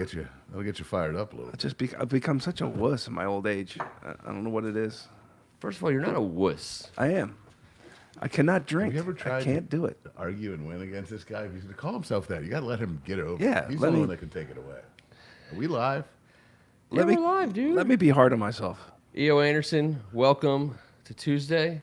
That'll get you fired up a little. I've become such a wuss in my old age. I don't know what it is. First of all, you're not a wuss. I am. I cannot drink. Have you ever tried I can't do it. to argue and win against this guy? If he's going to call himself that, you got to let him get it over. Yeah, He's the only one that can take it away. Are we live? We're live, dude. Let me be hard on myself. E.O. Anderson, welcome to Tuesday.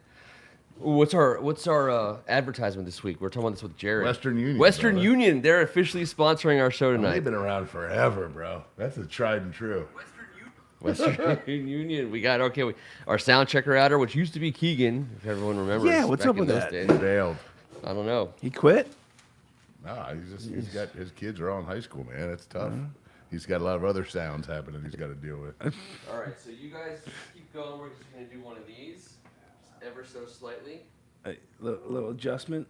What's our advertisement this week? We're talking about this with Jared. Western Union. Western brother. Union. They're officially sponsoring our show tonight. They've been around forever, bro. That's a tried and true. Western Union. We got our sound checker outer, which used to be Keegan, if everyone remembers. Yeah, what's back up in with those that? days. He bailed. I don't know. He quit? Nah, he's got his kids are all in high school, man. It's tough. He's got a lot of other sounds happening he's got to deal with. All right, so you guys just keep going. We're just going to do one of these, just ever so slightly. A little adjustment.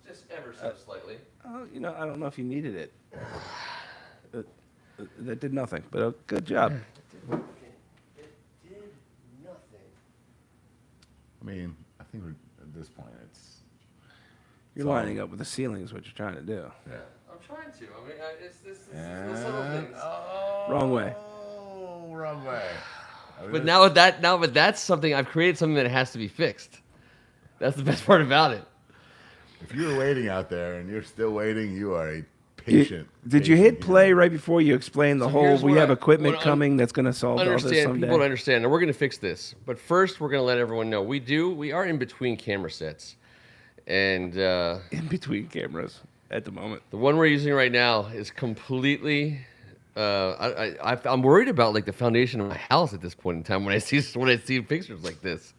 Just ever so slightly. Oh, I don't know if you needed it. That did nothing, but good job. It did nothing. I mean, I think at this point it's You're lining up with the ceiling is what you're trying to do. yeah. I'm trying to. I mean, it's the subtle things. Wrong way. Oh, wrong way. I mean, But but that's something I've created something that has to be fixed. That's the best part about it. if you're waiting out there and you're still waiting, you are a patient. Did you hit patient play human. right before you explained the So whole? here's We what have I- equipment what coming that's going to solve all this Understand someday. people to understand, and we're going to fix this. But first, we're going to let everyone know we are in between camera sets, and In between cameras at the moment. the one we're using right now is completely. I'm worried about like the foundation of my house at this point in time when I see pictures like this.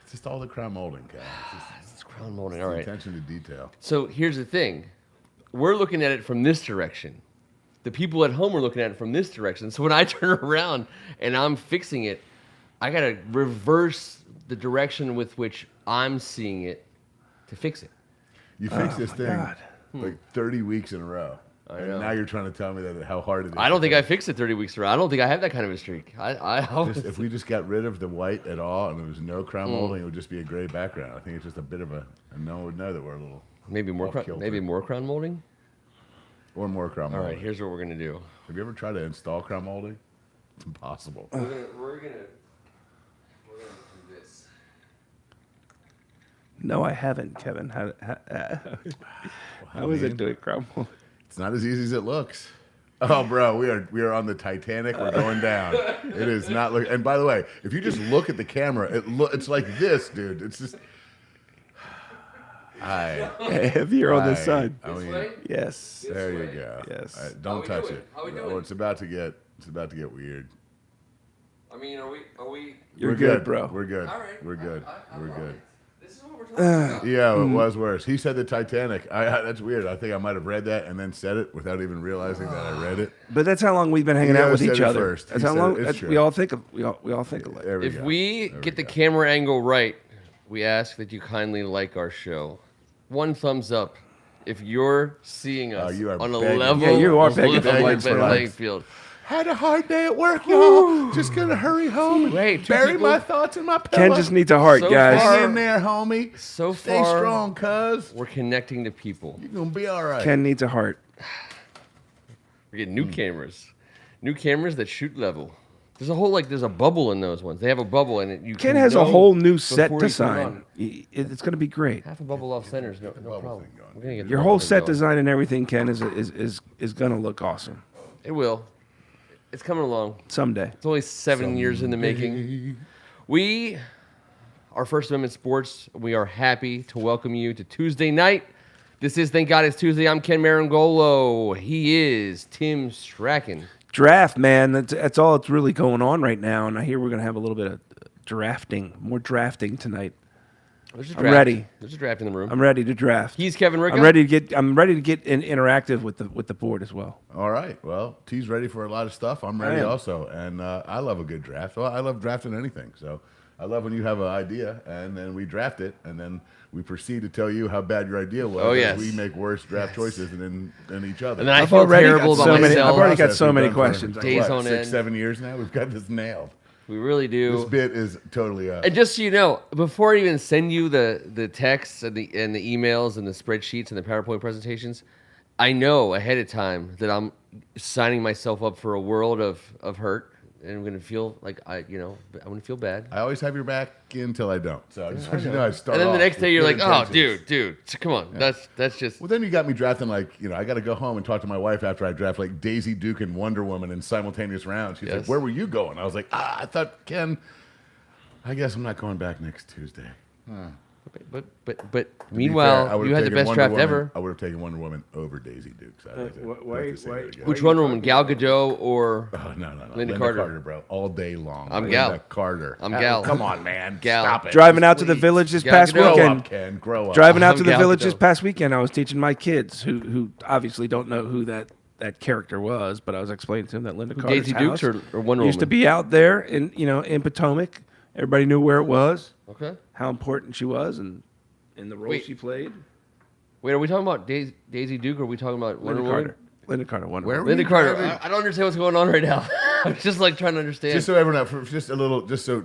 It's just all the crown molding, guys. It's crown molding. All It's right. attention to detail. So here's the thing. We're looking at it from this direction. The people at home are looking at it from this direction. So when I turn around and I'm fixing it, I got to reverse the direction with which I'm seeing it to fix it. You fixed this thing God. like 30 weeks in a row. And know. now you're trying to tell me that how hard it is. I don't think I fixed it 30 weeks around. I don't think I have that kind of a streak. If we just got rid of the white at all and there was no crown molding, it would just be a gray background. I think it's just a bit of and no one would know that we're a little maybe more off-kilter. crown molding. Or more crown All molding. right, here's what we're gonna do. Have you ever tried to install crown molding? It's impossible. We're gonna do this. No, I haven't, Kevin. How is it doing, Cromwell? It's not as easy as it looks. Oh, bro, we are on the Titanic. We're going down. It is not look. And by the way, if you just look at the camera, it's like this, dude. It's just. Heavier on this side. I mean, way? Yes. there you go. Yes. All right, How don't we touch doing? it. How we Oh, doing? it's about to get weird. I mean, are we? You're We're good, bro. We're good. All right. We're good. I We're love good. it. This is what we're talking about. Yeah, it was worse. He said the Titanic. That's weird. I think I might have read that and then said it without even realizing that I read it. But that's how long we've been hanging He out with said each it other. first. That's He how said long it. It's true. we all think alike. There we If go. we There get the go. camera angle right, we ask that you kindly like our show. One thumbs up if you're seeing us you are on a begging. level. Yeah, you are begging for level likes for playing likes. field. Had a hard day at work, y'all. Just gonna hurry home and Wait, two bury people- my thoughts in my pillow. Ken just needs a heart, So guys. far- Hang in there, homie. So Stay far, strong, cuz. we're connecting to people. You're gonna be all right. Ken needs a heart. We're getting new cameras that shoot level. There's a bubble in those ones. They have a bubble in it. You Ken can has a know whole new set before to you put it on. sign. It's going to be great. Half a bubble off center is no bubble problem. thing going. We're gonna get the Your bubble whole thing set going. design and everything, Ken, is going to look awesome It will. It's coming along. someday. It's only 7 years in the making. We are First Amendment Sports. We are happy to welcome you to Tuesday night. This is Thank God It's Tuesday. I'm Ken Marangolo. He is Tim Strachan. Draft, man. That's all that's really going on right now. And I hear we're going to have a little bit of more drafting tonight. There's a I'm draft. ready. There's a draft in the room. I'm ready to draft. He's Kevin Ricka. I'm ready to get interactive with the board as well. All right. Well, T's ready for a lot of stuff. I'm ready I am. also. And I love a good draft. Well, I love drafting anything. So I love when you have an idea and then we draft it and then we proceed to tell you how bad your idea was. Oh, as yes. We make worse draft choices than each other. And then I I've feel already terrible got about so many- myself. I've already got Process so we've many done for, questions. Days what, on 6, end. 7 years now. We've got this nailed. We really do. This bit is totally up. And just so you know, before I even send you the texts and the emails and the spreadsheets and the PowerPoint presentations, I know ahead of time that I'm signing myself up for a world of hurt, and I'm gonna feel like I'm gonna feel bad. I always have your back until I don't. So I just want you to know. know I start. And then the off next with day you're good like, oh, intentions. dude, come on, that's just. Well, then you got me drafting I got to go home and talk to my wife after I draft like Daisy Duke and Wonder Woman in simultaneous rounds. She's like, Yes. "Where were you going?" I was like, I thought Ken. I guess I'm not going back next Tuesday. But To be meanwhile, fair, I would've you had the taken best Wonder draft Woman- ever. I would have taken Wonder Woman over Daisy Duke. So I have to- why- I have to say why- that again. Which What are Wonder you Woman, talking Gal Gadot or Oh, no. Linda Carter. bro. All day long. I'm Linda Gal. Carter. I'm Gal. Come on, man. Gal. Stop it. Driving out to the Please. village this Gal past Gadot. Grow weekend. up, Ken. Grow up. Driving out I'm to the Gal village Gadot. this past weekend, I was teaching my kids who obviously don't know who that character was, but I was explaining to them that Linda Carter's Daisy house Dukes or Wonder used to Woman? be out there in Potomac. Everybody knew where it was, Okay. how important she was, and in the role Wait. she played. Wait, are we talking about Daisy Duke or are we talking about Wonder Linda Woman? Carter. Linda Carter. Wonder Where Woman. were Linda you Carter. driving? I don't understand what's going on right now. I'm just like trying to understand. Just so everyone, just a little, just so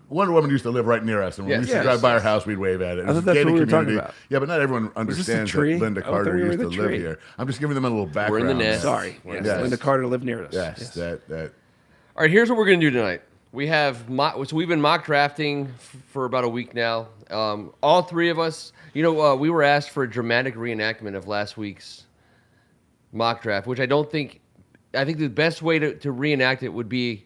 Wonder Woman used to live right near us, and when Yes. we used to Yes. drive by her house, we'd wave at it. It I was thought a that's gated what we were talking community. about. Yeah, but not everyone this the understands that tree? Linda I thought Carter we were used to the live tree. here. I'm just giving them a little background. We're in the nest. Sorry. Yes. Yes. Linda Carter lived near us. Yes, that. All right, here's what we're going to do tonight. We have so we've been mock drafting for about a week now. All three of us, we were asked for a dramatic reenactment of last week's mock draft, which I think the best way to reenact it would be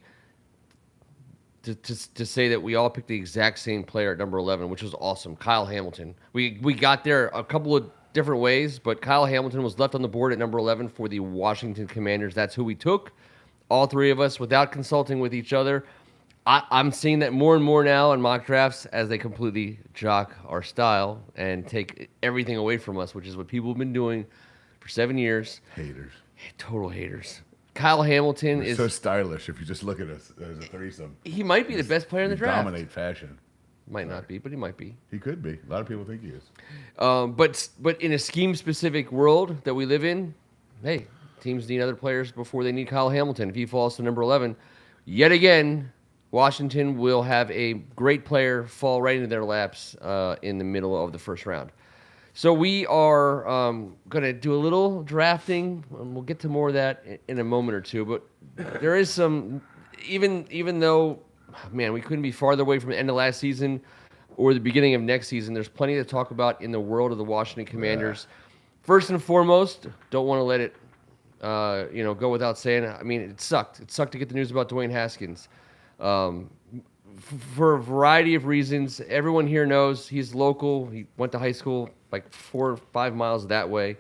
to say that we all picked the exact same player at number 11, which was awesome, Kyle Hamilton. We got there a couple of different ways, but Kyle Hamilton was left on the board at number 11 for the Washington Commanders. That's who we took, all three of us, without consulting with each other. I'm seeing that more and more now in mock drafts as they completely jock our style and take everything away from us, which is what people have been doing for 7 years. Haters. Total haters. Kyle Hamilton We're is so stylish. If you just look at us as a threesome, he might be the best player in the draft. dominate fashion. Might not be, but he might be. He could be. A lot of people think he is. But in a scheme-specific world that we live in, hey, teams need other players before they need Kyle Hamilton. If he falls to number 11, yet again, Washington will have a great player fall right into their laps in the middle of the first round. So we are going to do a little drafting, and we'll get to more of that in a moment or two. But there is some, even though, man, we couldn't be farther away from the end of last season or the beginning of next season, there's plenty to talk about in the world of the Washington Commanders. First and foremost, don't want to let it go without saying. I mean, it sucked. It sucked to get the news about Dwayne Haskins. For a variety of reasons, everyone here knows he's local. He went to high school like 4 or 5 miles that way.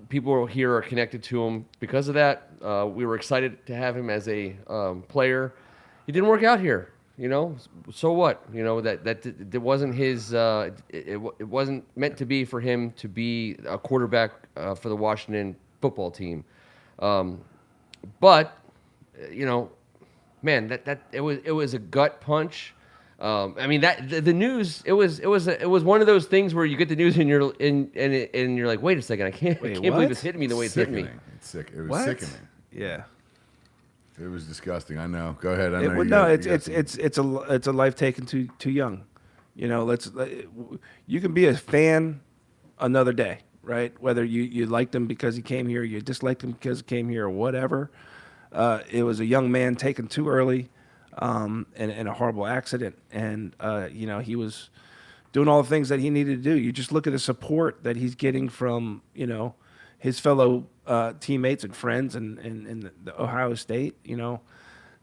People here are connected to him because of that. We were excited to have him as a player. He didn't work out here, So what? That wasn't his. It wasn't meant to be for him to be a quarterback for the Washington football team. But man, it was a gut punch. I mean that the news. It was one of those things where you get the news and you're like, wait a second, I can't believe what? it's hitting me the way it's hitting me. It's sick. It was What? sickening. Yeah. It was disgusting. I know. Go ahead. I It, know. well, you no, got- it's you got it's a life taken too young. You can be a fan another day, right? Whether you liked him because he came here, you disliked him because he came here, or whatever. It was a young man taken too early, in a horrible accident, and he was doing all the things that he needed to do. You just look at the support that he's getting from his fellow teammates and friends in the Ohio State.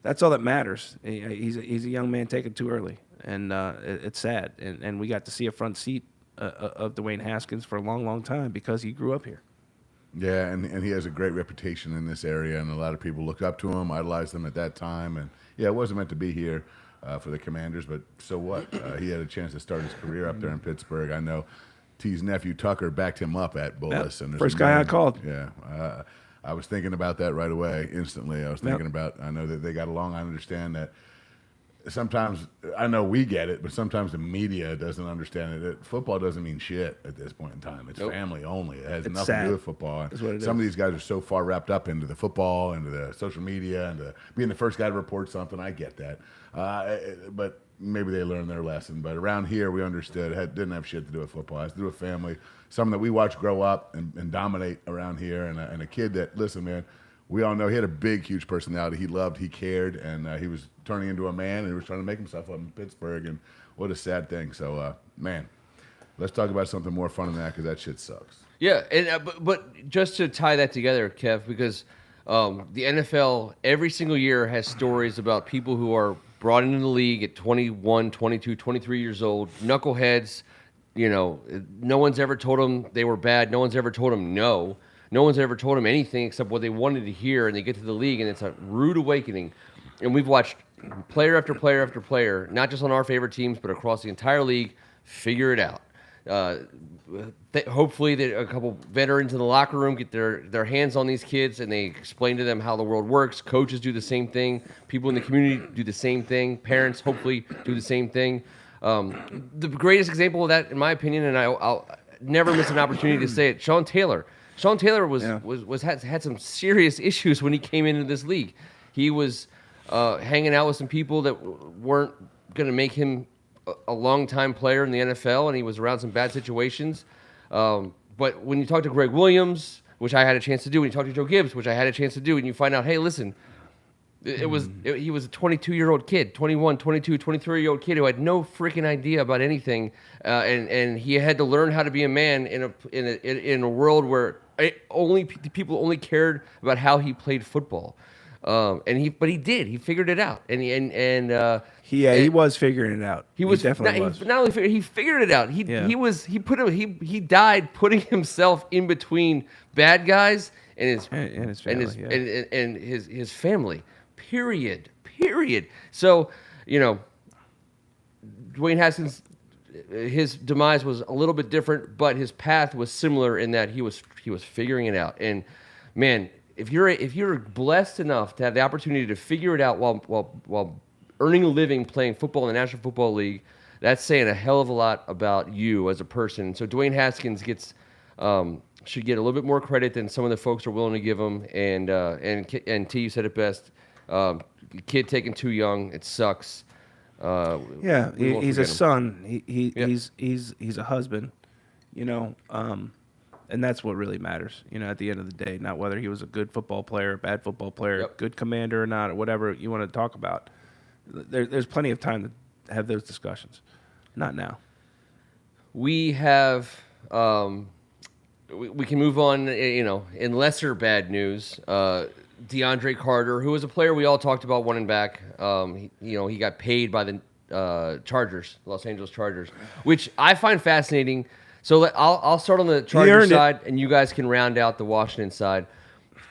That's all that matters. He's a young man taken too early, and it's sad. And we got to see a front seat of Dwayne Haskins for a long, long time because he grew up here. Yeah, and he has a great reputation in this area, and a lot of people looked up to him, idolized him at that time. And yeah, it wasn't meant to be here for the Commanders, but so what? He had a chance to start his career up there in Pittsburgh. I know T's nephew Tucker backed him up at Bullis. Yep, And first guy I called. Yeah, I was thinking about that right away, instantly. I was thinking about, I know that they got along. I understand that sometimes, I know we get it, but sometimes the media doesn't understand it. Football doesn't mean shit at this point in time. It's family only. It has nothing to sad. do with football. That's what it Some is. of these guys are so far wrapped up into the football, into the social media, and being the first guy to report something. I get that. But maybe they learned their lesson. But around here, we understood it didn't have shit to do with football. It has to do with family. Someone that we watched grow up and dominate around here, and a kid that, listen, man, we all know he had a big, huge personality. He loved, he cared, and he was turning into a man, and he was trying to make himself up in Pittsburgh, and what a sad thing. So, man, let's talk about something more fun than that, because that shit sucks. Yeah, and but just to tie that together, Kev, because the NFL every single year has stories about people who are brought into the league at 21, 22, 23 years old, knuckleheads. You know, no one's ever told them they were bad. No one's ever told them no. No one's ever told them anything except what they wanted to hear, and they get to the league, and it's a rude awakening. And we've watched player after player after player, not just on our favorite teams, but across the entire league, figure it out. Hopefully that a couple veterans in the locker room get their hands on these kids and they explain to them how the world works. Coaches do the same thing. People in the community do the same thing. Parents hopefully do the same thing. The greatest example of that, in my opinion, and I'll never miss an opportunity to say it, Sean Taylor. Sean Taylor had some serious issues when he came into this league. He was hanging out with some people that weren't going to make him a long-time player in the NFL, and he was around some bad situations. But when you talk to Greg Williams, which I had a chance to do, when you talk to Joe Gibbs, which I had a chance to do, and you find out, hey, listen, he was a 22-year-old kid, 21, 22, 23-year-old kid who had no freaking idea about anything, and he had to learn how to be a man in a world where people only cared about how he played football. But he did. He figured it out, he was figuring it out. He definitely was. Not only he figured it out. He died putting himself in between bad guys and his family, and his family. Period. So, you know, Dwayne Haskins, his demise was a little bit different, but his path was similar in that he was figuring it out. And man, if you're blessed enough to have the opportunity to figure it out while earning a living playing football in the National Football League, that's saying a hell of a lot about you as a person. So Dwayne Haskins should get a little bit more credit than some of the folks are willing to give him. And T, you said it best. Kid taken too young, it sucks. He's a son. He's a husband. You know. And that's what really matters, you know, at the end of the day, not whether he was a good football player, bad football player, good commander or not, or whatever you want to talk about. There's plenty of time to have those discussions. Not now. We have, we can move on, you know, in lesser bad news. Deandre Carter, who was a player we all talked about wanting back. He got paid by the Los Angeles Chargers, which I find fascinating. So I'll start on the Chargers side, and you guys can round out the Washington side.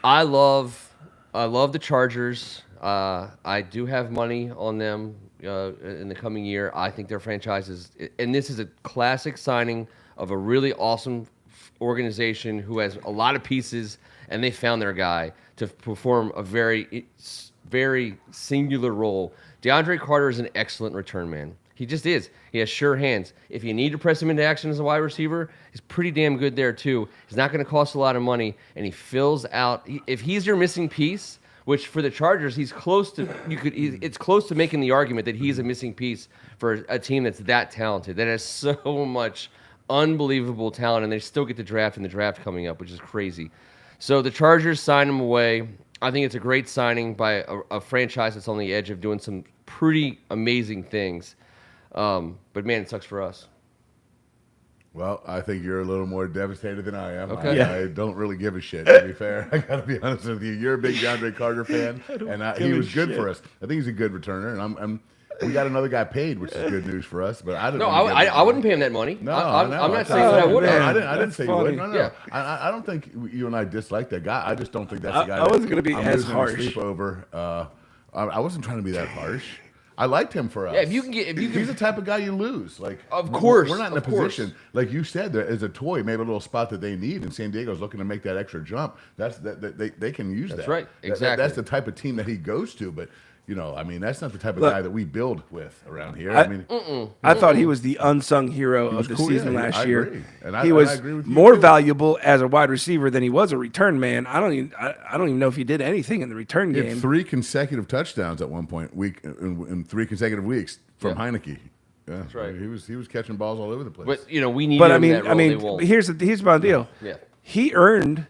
I love the Chargers. I do have money on them in the coming year. I think their franchise and this is a classic signing of a really awesome organization who has a lot of pieces, and they found their guy to perform a very, very singular role. Deandre Carter is an excellent return man. He just is. He has sure hands. If you need to press him into action as a wide receiver, he's pretty damn good there too. He's not going to cost a lot of money, and he fills out. If he's your missing piece, which for the Chargers, he's close to. It's close to making the argument that he's a missing piece for a team that's that talented, that has so much unbelievable talent, and they still get the draft in the draft coming up, which is crazy. So the Chargers sign him away. I think it's a great signing by a franchise that's on the edge of doing some pretty amazing things. But man, it sucks for us. Well, I think you're a little more devastated than I am. Okay. I don't really give a shit, to be fair. I got to be honest with you. You're a big DeAndre Carter fan, and he was good for us. I think he's a good returner, and we got another guy paid, which is good news for us. But I wouldn't pay him that money. No, I'm not saying that I would. I didn't say funny. you would. No. Yeah. I don't think you and I dislike that guy. I just don't think that's the guy. I wasn't going to be I'm as losing harsh. Sleep over. I wasn't trying to be that harsh. I liked him for us. Yeah, if you can he's the type of guy you lose. Like, of course, we're not in a position like you said. There is a toy, maybe a little spot that they need, and San Diego's looking to make that extra jump. They can use that. That's right, exactly. That's the type of team that he goes to. But I mean, that's not the type of guy that we build with around here. I thought he was the unsung hero of the cool, season yeah, last I year. agree. And He I was agree with you, more too. valuable as a wide receiver than he was a return man. I don't even know if he did anything in the return He had game. 3 consecutive touchdowns at one point in 3 consecutive weeks from Heineke. Yeah, that's right. He was catching balls all over the place. But we need. But him in that role, they won't. here's my deal. Yeah. He earned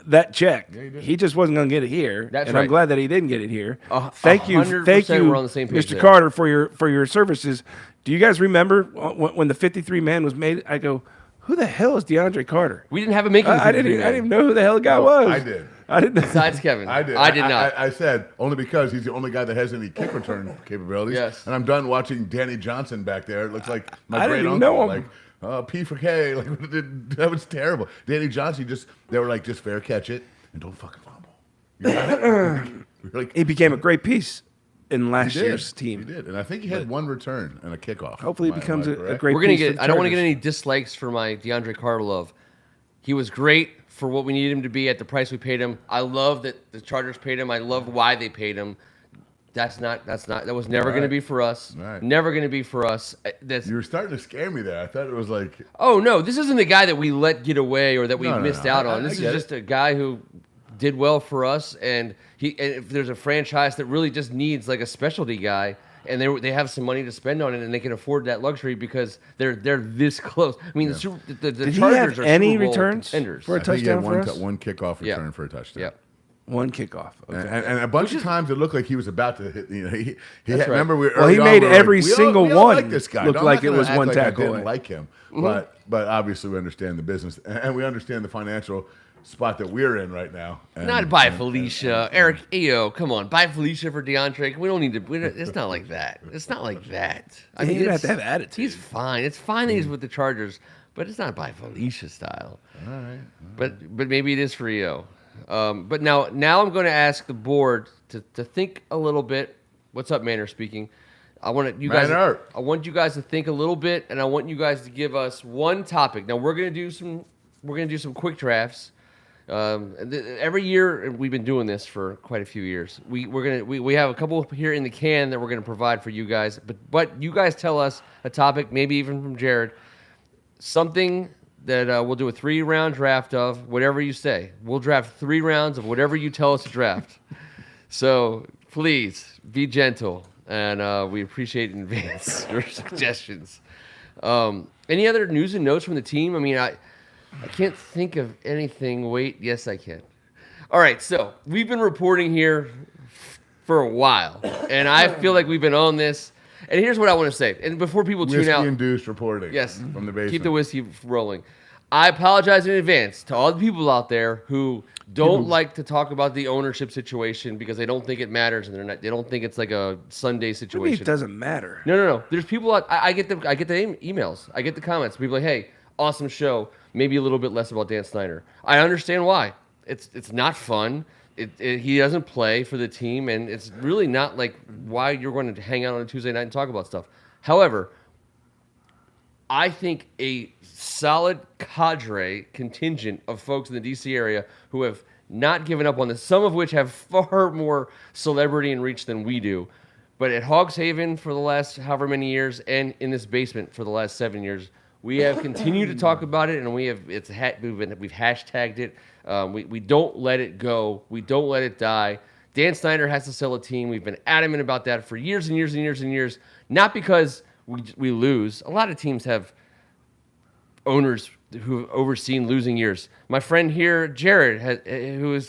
that check. Yeah, he did. He just wasn't going to get it here. That's and right. I'm glad that he didn't get it here. Thank you, 100% we're on the same page Mr. there. Carter, for your services. Do you guys remember when the 53 man was made? I go, who the hell is Deandre Carter? We didn't have him making. I didn't even know who the hell the guy was. I did. I didn't. Besides Kevin, I did. I did not. I said only because he's the only guy that has any kick return capabilities. Yes. And I'm done watching Danny Johnson back there. It looks like my I great didn't uncle. even know him. Like P for K. Like that was terrible. Danny Johnson they were like, just fair catch it and don't fucking fumble. You got it? We're like, He became a great piece in last he did. year's team. He did, and I think he had 1 return and a kickoff. Hopefully, he Am I becomes a correct? great We're gonna piece. get. for the I don't want to get Chargers. any dislikes for my DeAndre Carter love. He was great for what we needed him to be at the price we paid him. I love that the Chargers paid him. I love why they paid him. That was never going to be for us. Right. Never going to be for us. You were starting to scare me there. I thought it was like, Oh no, this isn't the guy that we let get away or that we No, no, missed no. out I on. This is get just a guy who did well for us, and if there's a franchise that really just needs like a specialty guy, and they have some money to spend on it, and they can afford that luxury because they're this close. I mean, the Did he Chargers have are any Super Bowl returns contenders. for a I think he had touchdown for us? one kickoff Yeah. return for a touchdown. Yeah. One kickoff. Okay. And a bunch of times it looked like he was about to hit. He That's right. remember we. Well, he early on, made we were every like, we all- single we all one like this guy. look No, I'm like not it gonna was act one like tackle I didn't away. like him, but obviously we understand the business and we understand the financial spot that we're in right now. And, Not by Felicia, Eric. Come on, buy Felicia for DeAndre. We don't need to. It's not like that. It's not like that. I You don't have it's- to have attitude. He's fine. It's fine that he's with the Chargers, but it's not by Felicia style. All right. But maybe it is for EO. But now I'm going to ask the board to think a little bit. What's up, Manor speaking? I want you guys to think a little bit, and I want you guys to give us one topic. Now we're going to do some quick drafts. Every year, and we've been doing this for quite a few years. We have a couple here in the can that we're gonna provide for you guys. But you guys tell us a topic, maybe even from Jared, something that we'll do a 3-round draft of whatever you say. We'll draft 3 rounds of whatever you tell us to draft. So please be gentle, and we appreciate in advance your suggestions. Any other news and notes from the team? I mean, I can't think of anything. Wait, yes, I can. All right, so we've been reporting here for a while, and I feel like we've been on this. And here's what I want to say. And before people tune out, Whiskey-induced reporting. yes, from the basement. keep the whiskey rolling. I apologize in advance to all the people out there who don't like to talk about the ownership situation because they don't think it matters and they don't think it's like a Sunday I mean, situation. it doesn't matter. No. There's people out. I get the emails. I get the comments. People like, hey, awesome show. Maybe a little bit less about Dan Snyder. I understand why. It's not fun. He doesn't play for the team, and it's really not like why you're going to hang out on a Tuesday night and talk about stuff. However, I think a solid contingent of folks in the D.C. area who have not given up on this, some of which have far more celebrity and reach than we do, but at Hogs Haven for the last however many years and in this basement for the last 7 years, we have continued to talk about it, and we've hashtagged it. We don't let it go. We don't let it die. Dan Snyder has to sell a team. We've been adamant about that for years and years and years and years. Not because we lose. A lot of teams have owners who have overseen losing years. My friend here, Jared,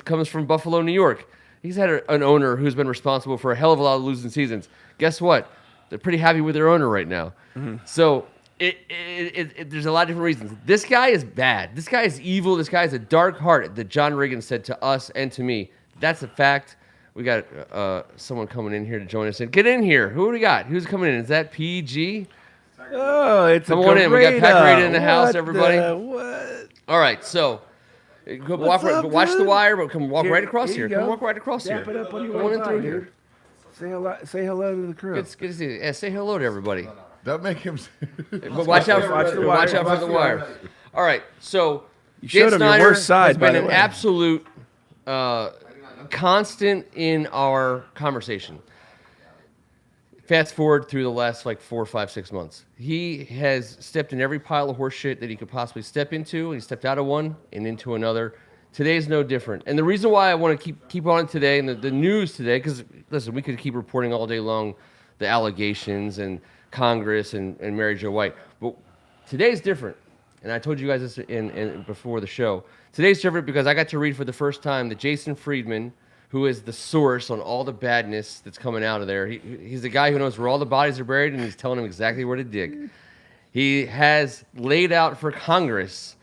comes from Buffalo, New York. He's had an owner who's been responsible for a hell of a lot of losing seasons. Guess what? They're pretty happy with their owner right now. Mm-hmm. So there's a lot of different reasons. This guy is bad. This guy is evil. This guy has a dark heart that John Riggin said to us and to me. That's a fact. We got someone coming in here to join us. Get in here. Who do we got? Who's coming in? Is that PG? Oh, it's Come a on in. We got Pat Gareda. Gareda in the house, everybody. What? All right, so watch the dude? wire, but come walk right across here. you Come go. walk right across Dap here. it up when you Come want on in through here. Say hello to the crew. Good to see you. Yeah, say hello to everybody. Don't make him. But watch out for the wire. All right, so showed Dan him your Snyder worst side, has been by the an way. absolute constant in our conversation. fast forward through the last like 4, 5, 6 months. He has stepped in every pile of horse shit that he could possibly step into. He stepped out of one and into another. Today's no different. And the reason why I want to keep on today and the news today, because listen, we could keep reporting all day long the allegations and Congress and Mary Jo White. But today's different. And I told you guys this in before the show. Today's different because I got to read for the first time that Jason Friedman, who is the source on all the badness that's coming out of there. He's the guy who knows where all the bodies are buried, and he's telling him exactly where to dig. He has laid out for Congress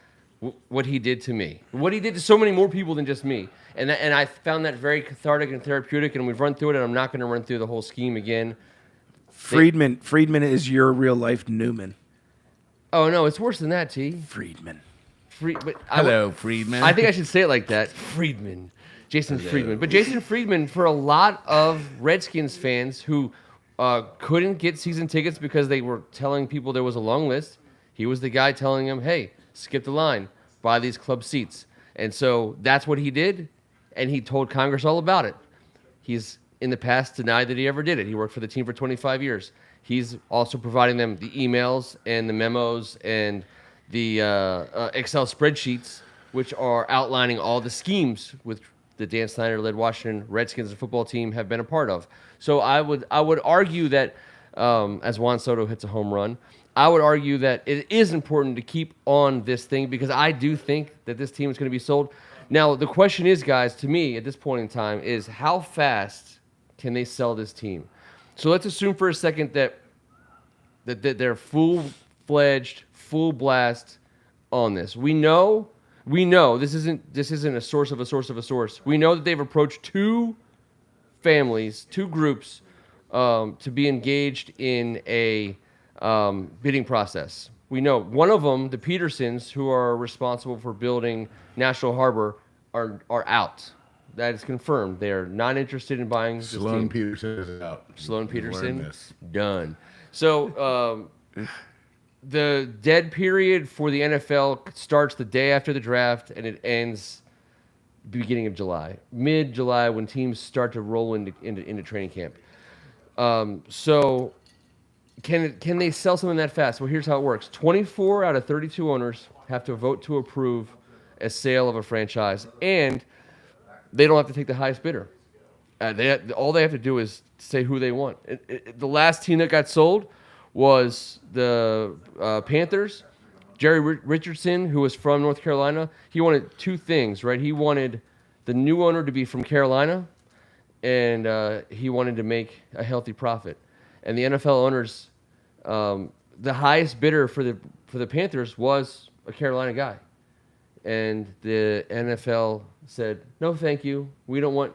what he did to me, what he did to so many more people than just me. And I found that very cathartic and therapeutic, and we've run through it, and I'm not going to run through the whole scheme again. Friedman is your real-life Newman. Oh, no, it's worse than that, T. Friedman. Hello, Friedman. I think I should say it like that. Friedman. Jason Friedman. But Jason Friedman, for a lot of Redskins fans who couldn't get season tickets because they were telling people there was a long list, he was the guy telling them, hey, skip the line, buy these club seats. And so that's what he did, and he told Congress all about it. He's, in the past, denied that he ever did it. He worked for the team for 25 years. He's also providing them the emails and the memos and the Excel spreadsheets, which are outlining all the schemes with the Dan Snyder-led Washington Redskins football team have been a part of. So I would argue that, as Juan Soto hits a home run, I would argue that it is important to keep on this thing because I do think that this team is going to be sold. Now, the question is, guys, to me at this point in time, is how fast can they sell this team? So let's assume for a second that they're full-fledged, full blast on this. We know this isn't a source of a source of a source. We know that they've approached two families, two groups, to be engaged in a bidding process. We know one of them, the Petersons, who are responsible for building National Harbor, are out. That is confirmed. They are not interested in buying this Sloan team. Peterson is out. Sloan We've learned Peterson, this. done. So the dead period for the NFL starts the day after the draft, and it ends beginning of July, mid-July, when teams start to roll into training camp. So can they sell something that fast? Well, here's how it works. 24 out of 32 owners have to vote to approve a sale of a franchise, and they don't have to take the highest bidder. All they have to do is say who they want. The last team that got sold was the Panthers. Jerry Richardson, who was from North Carolina, he wanted two things, right? He wanted the new owner to be from Carolina, and he wanted to make a healthy profit. And the NFL owners, the highest bidder for the Panthers was a Carolina guy. And the NFL said, no, thank you. We don't want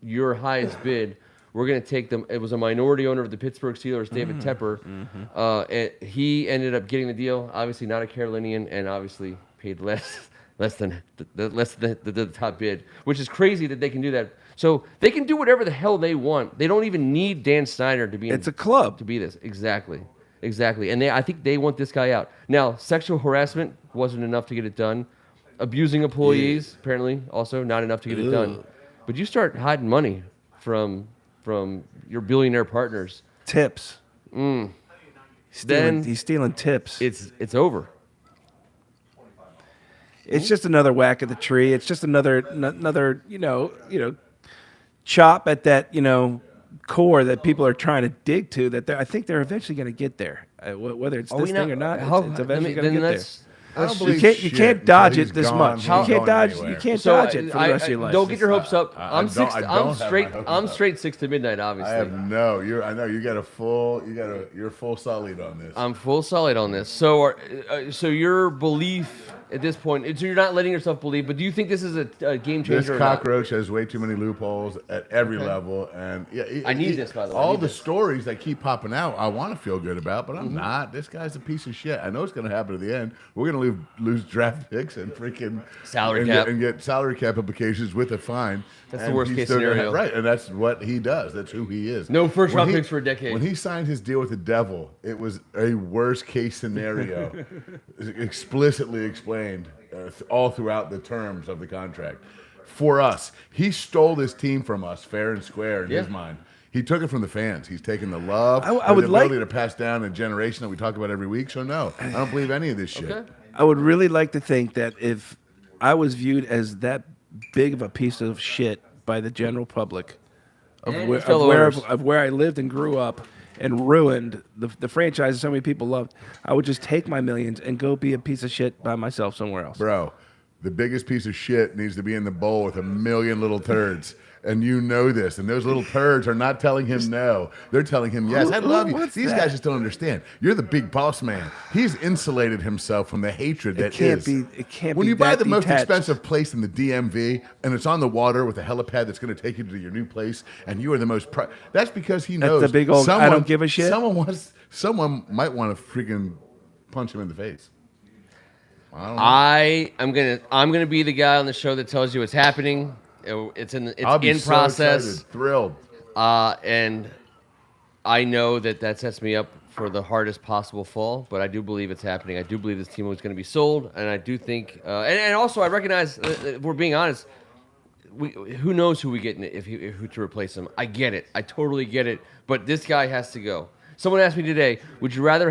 your highest bid. We're going to take them. It was a minority owner of the Pittsburgh Steelers, David Tepper. And he ended up getting the deal. Obviously not a Carolinian, and obviously paid less than the top bid, which is crazy that they can do that. So they can do whatever the hell they want. They don't even need Dan Snyder to be. It's a club to be this. Exactly. And I think they want this guy out. Now, sexual harassment wasn't enough to get it done. Abusing employees, apparently, also not enough to get it done. But you start hiding money from your billionaire partners. Tips. Then He's stealing tips. It's over. It's just another whack at the tree. It's just another chop at that core that people are trying to dig to. That I think they're eventually going to get there. Whether it's this thing or not, it's eventually going to get there. I don't You believe can't dodge he's it this gone. much. He's You can't going dodge. anywhere. You can't So dodge it for the rest of your life. Don't get your hopes up. I don't I'm straight 6 to midnight. Obviously, I know you got you're full solid on this. I'm full solid on this. So your belief at this point, so you're not letting yourself believe, but do you think this is a game changer? This cockroach has way too many loopholes at every level, and I need this, by the way. All the stories that keep popping out, I want to feel good about, but I'm not. This guy's a piece of shit. I know it's going to happen at the end. We're going to lose draft picks and freaking salary cap and get salary cap implications with a fine. That's the worst case scenario, right? And that's what he does. That's who he is. No first round picks for a decade. When he signed his deal with the devil, it was a worst case scenario, explicitly explained all throughout the terms of the contract. For us, he stole this team from us fair and square in his mind. He took it from the fans. He's taken the love, I and would the like- ability to pass down a generation that we talk about every week. So no, I don't believe any of this shit. Okay. I would really like to think that if I was viewed as that big of a piece of shit by the general public of, And where, your fellow of, where, owners. of where I lived and grew up and ruined the franchise so many people loved, I would just take my millions and go be a piece of shit by myself somewhere else. Bro, the biggest piece of shit needs to be in the bowl with a million little turds. And you know this. And those little turds are not telling him no. They're telling him yes. I love you. What's These that? guys just don't understand. You're the big boss man. He's insulated himself from the hatred that can't is. be- it can't when be you buy that the most detached. expensive place in the DMV and it's on the water with a helipad that's going to take you to your new place and you are the most that's because he knows the big old, I don't give a shit? Someone might want to freaking punch him in the face. I'm gonna be the guy on the show that tells you what's happening. It's I'll be in so process, excited, thrilled. and I know that sets me up for the hardest possible fall. But I do believe it's happening. I do believe this team is going to be sold, and I do think, and also I recognize, if we're being honest, who knows who we get who to replace him. I get it. I totally get it. But this guy has to go. Someone asked me today, would you rather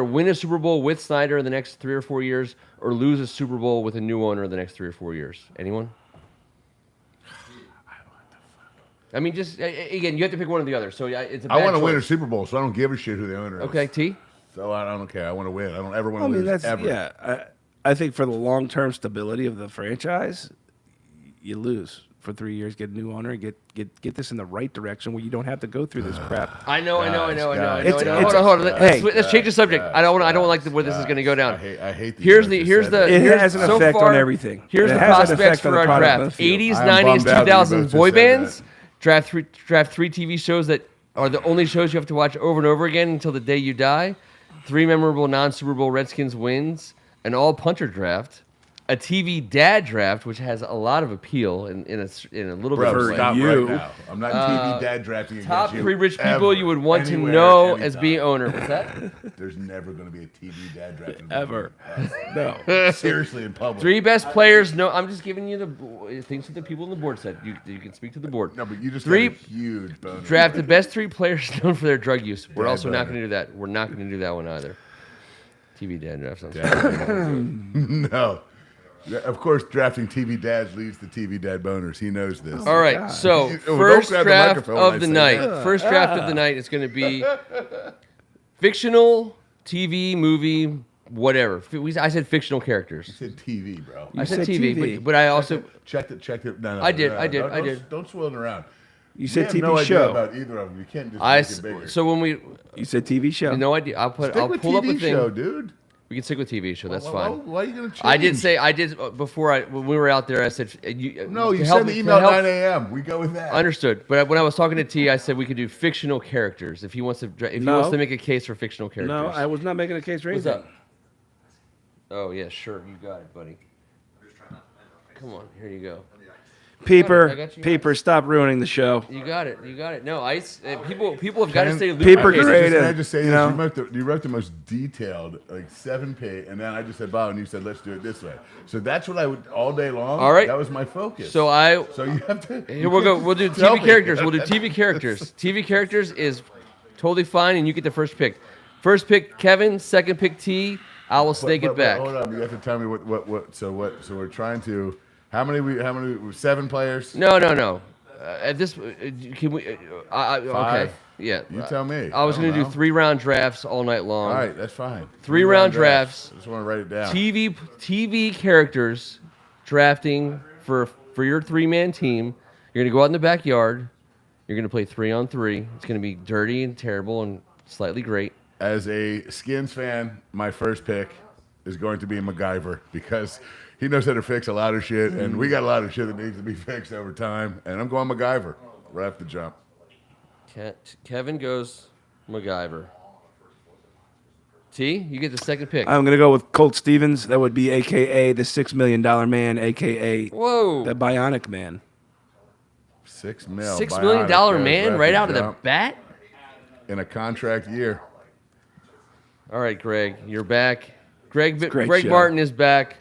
win a Super Bowl with Snyder in the next 3 or 4 years, or lose a Super Bowl with a new owner in the next 3 or 4 years? Anyone? I mean, just again, you have to pick one or the other. So it's a bad I want to win a choice. Super Bowl, so I don't give a shit who the owner is. Okay, T. So I don't care. I want to win. I don't ever want to I mean, lose that's ever. yeah. I think for the long-term stability of the franchise, you lose for 3 years, get a new owner, and get this in the right direction where you don't have to go through this crap. I know. Guys. Hold on. Hey. Let's change the subject. I don't want where this is going to go down. I hate these Here's guys the that here's said the that. It here's has an so effect far, on everything. Here's It the has an prospects effect on for the our product draft: on the field. 80s, I am 90s, bummed out that you both 2000s just boy said bands. that. Draft three TV shows that are the only shows you have to watch over and over again until the day you die. 3 memorable non-Super Bowl Redskins wins. An all-punter draft. A TV dad draft, which has a lot of appeal in a little bit of Bro, way. stop you. right now. I'm not TV dad drafting against Top you 3 rich people ever, you would want anywhere, to know anytime. as being owner. What's that? There's never going to be a TV dad draft Ever. No. Seriously, in public. 3 best players. No, I'm just giving you the things that the people on the board said. You can speak to the board. No, but you just 3 got a huge bonus. draft the best 3 players known for their drug use. We're Dad also not boner. going to do that. We're not going to do that one either. TV dad draft sounds No. Yeah, of course, drafting TV dads leads to TV dad boners. He knows this. All right, so Don't first grab the draft microphone when I of the say night. that. First draft of the night is going to be fictional TV, movie, whatever. I said fictional You characters. said TV, bro. I said said TV, TV. but I also Check it. No, I did, no, I did, don't- I did. Don't swirl it around. You said We have TV no show. idea about either of them. You can't just make it bigger. so when we You said TV show. no idea. I'll Stick with pull up a TV thing. show, dude. We can stick with TV show. That's Why- fine. Why are you going to change? I did before when we were out there. I said No, you to send help the me- email to at help- 9 a.m. We go with that. Understood. But when I was talking to T, I said we could do fictional characters if he wants to. If he No. wants to make a case for fictional characters. No, I was not making a case for What's anything. up? Oh yeah, sure. You got it, buddy. Come on, here you go. I Peeper, got you. Peeper, stop ruining the show. You got it. You got it. No, people have got to stay Peeper lubricated. creative. Can I just say you this? know? You wrote the most detailed, like 7-page, and then I just said, Bob, and you said, let's do it this way. So that's what I would, all day long. All right. That was my focus. So you have to. here we'll go. We'll do Tell TV me. characters. We'll do TV characters. TV characters is totally fine, and you get the first pick. First pick Kevin. Second pick T. I will snake it back. Hold on, you have to tell me what. So we're trying to. How many? 7 players. No. At this, can we? Okay. Five? Yeah. You tell me. I was I going don't to do know. 3-round drafts all night long. All right, that's fine. 3-round drafts. I just want to write it down. TV characters drafting for your 3-man team. You're going to go out in the backyard. You're going to play 3-on-3. It's going to be dirty and terrible and slightly great. As a Skins fan, my first pick is going to be MacGyver because he knows how to fix a lot of shit, and we got a lot of shit that needs to be fixed over time. And I'm going MacGyver right off the jump. Kevin goes MacGyver. T, you get the second pick. I'm gonna go with Colt Stevens. That would be AKA the $6 million man, AKA Whoa. the Bionic Man. $6 million. $6 million Bionic man goes right out of the jump bat? in a contract year. All right, Greg, you're back. a great Greg show. Martin is back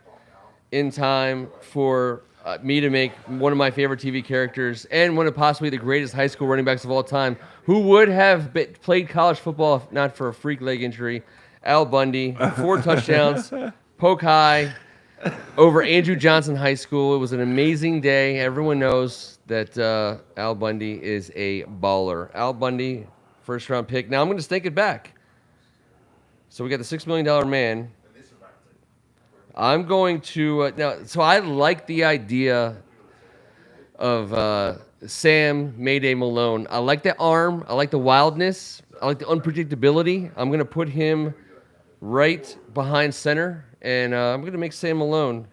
in time for me to make one of my favorite TV characters and one of possibly the greatest high school running backs of all time, who would have played college football if not for a freak leg injury. Al Bundy, 4 touchdowns, poke high over Andrew Johnson High School. It was an amazing day. Everyone knows that Al Bundy is a baller. Al Bundy, first-round pick. Now I'm going to take it back. So we got the $6 million man. I'm going to now. So I like the idea of Sam Mayday Malone. I like the arm. I like the wildness. I like the unpredictability. I'm going to put him right behind center, and I'm going to make Sam Malone,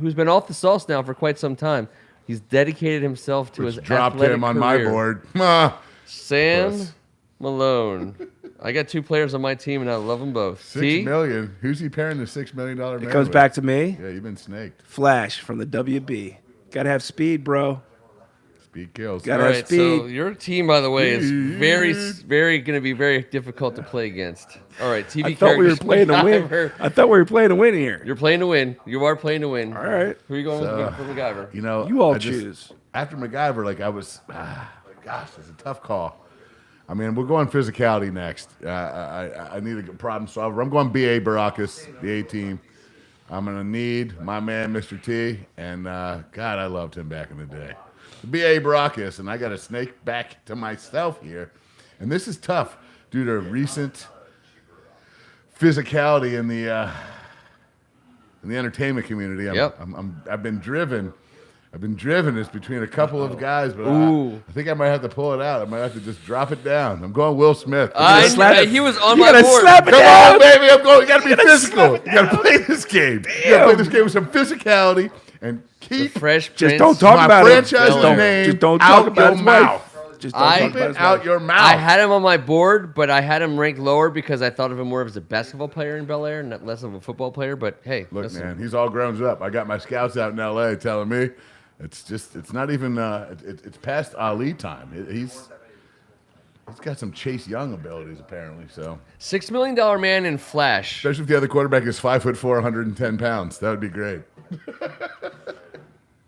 who's been off the sauce now for quite some time. He's dedicated himself to his dropped athletic him on career. my board. Sam Puss. Malone. I got 2 players on my team, and I love them both. $6 million. Who's he pairing the $6 million man It comes with? back to me. Yeah, you've been snaked. Flash from the WB. Got to have speed, bro. Speed kills. Got All have right, speed. so your team, by the way, is very going to be very difficult to play against. All right, TV I thought we were characters, playing to win. MacGyver. I thought we were playing to win here. You're playing to win. You are playing to win. All right. Who are you going with for MacGyver? You know, You all I just- choose. After MacGyver, like I was, gosh, it's a tough call. I mean, we're going physicality next. I need a problem solver. I'm going B.A. Baracus, the A team. I'm going to need my man, Mr. T. And God, I loved him back in the day. B.A. Baracus, and I got to snake back to myself here. And this is tough due to recent physicality in the entertainment community. I've been driven. It's between a couple of guys, but I think I might have to pull it out. I might have to just drop it down. I'm going Will Smith. He was on You my gotta board. slap it Come down. on, baby. I'm going. You got to be physical. You got to play this game. You got to play this game with some physicality and The keep Fresh Just Prince. don't talk my about it. franchise's Just don't, name just don't out talk about your his mouth. wife. Just don't talk Keep about it his out wife. your mouth. I had him on my board, but I had him ranked lower because I thought of him more as a basketball player in Bel Air, not less of a football player. But hey, Look, listen. man, he's all grown up. I got my scouts out in L.A. telling me it's not even it's past Ali time. He's got some Chase Young abilities apparently. So $6 million man in Flash. especially if the other quarterback is 5'4", 110 pounds, that would be great.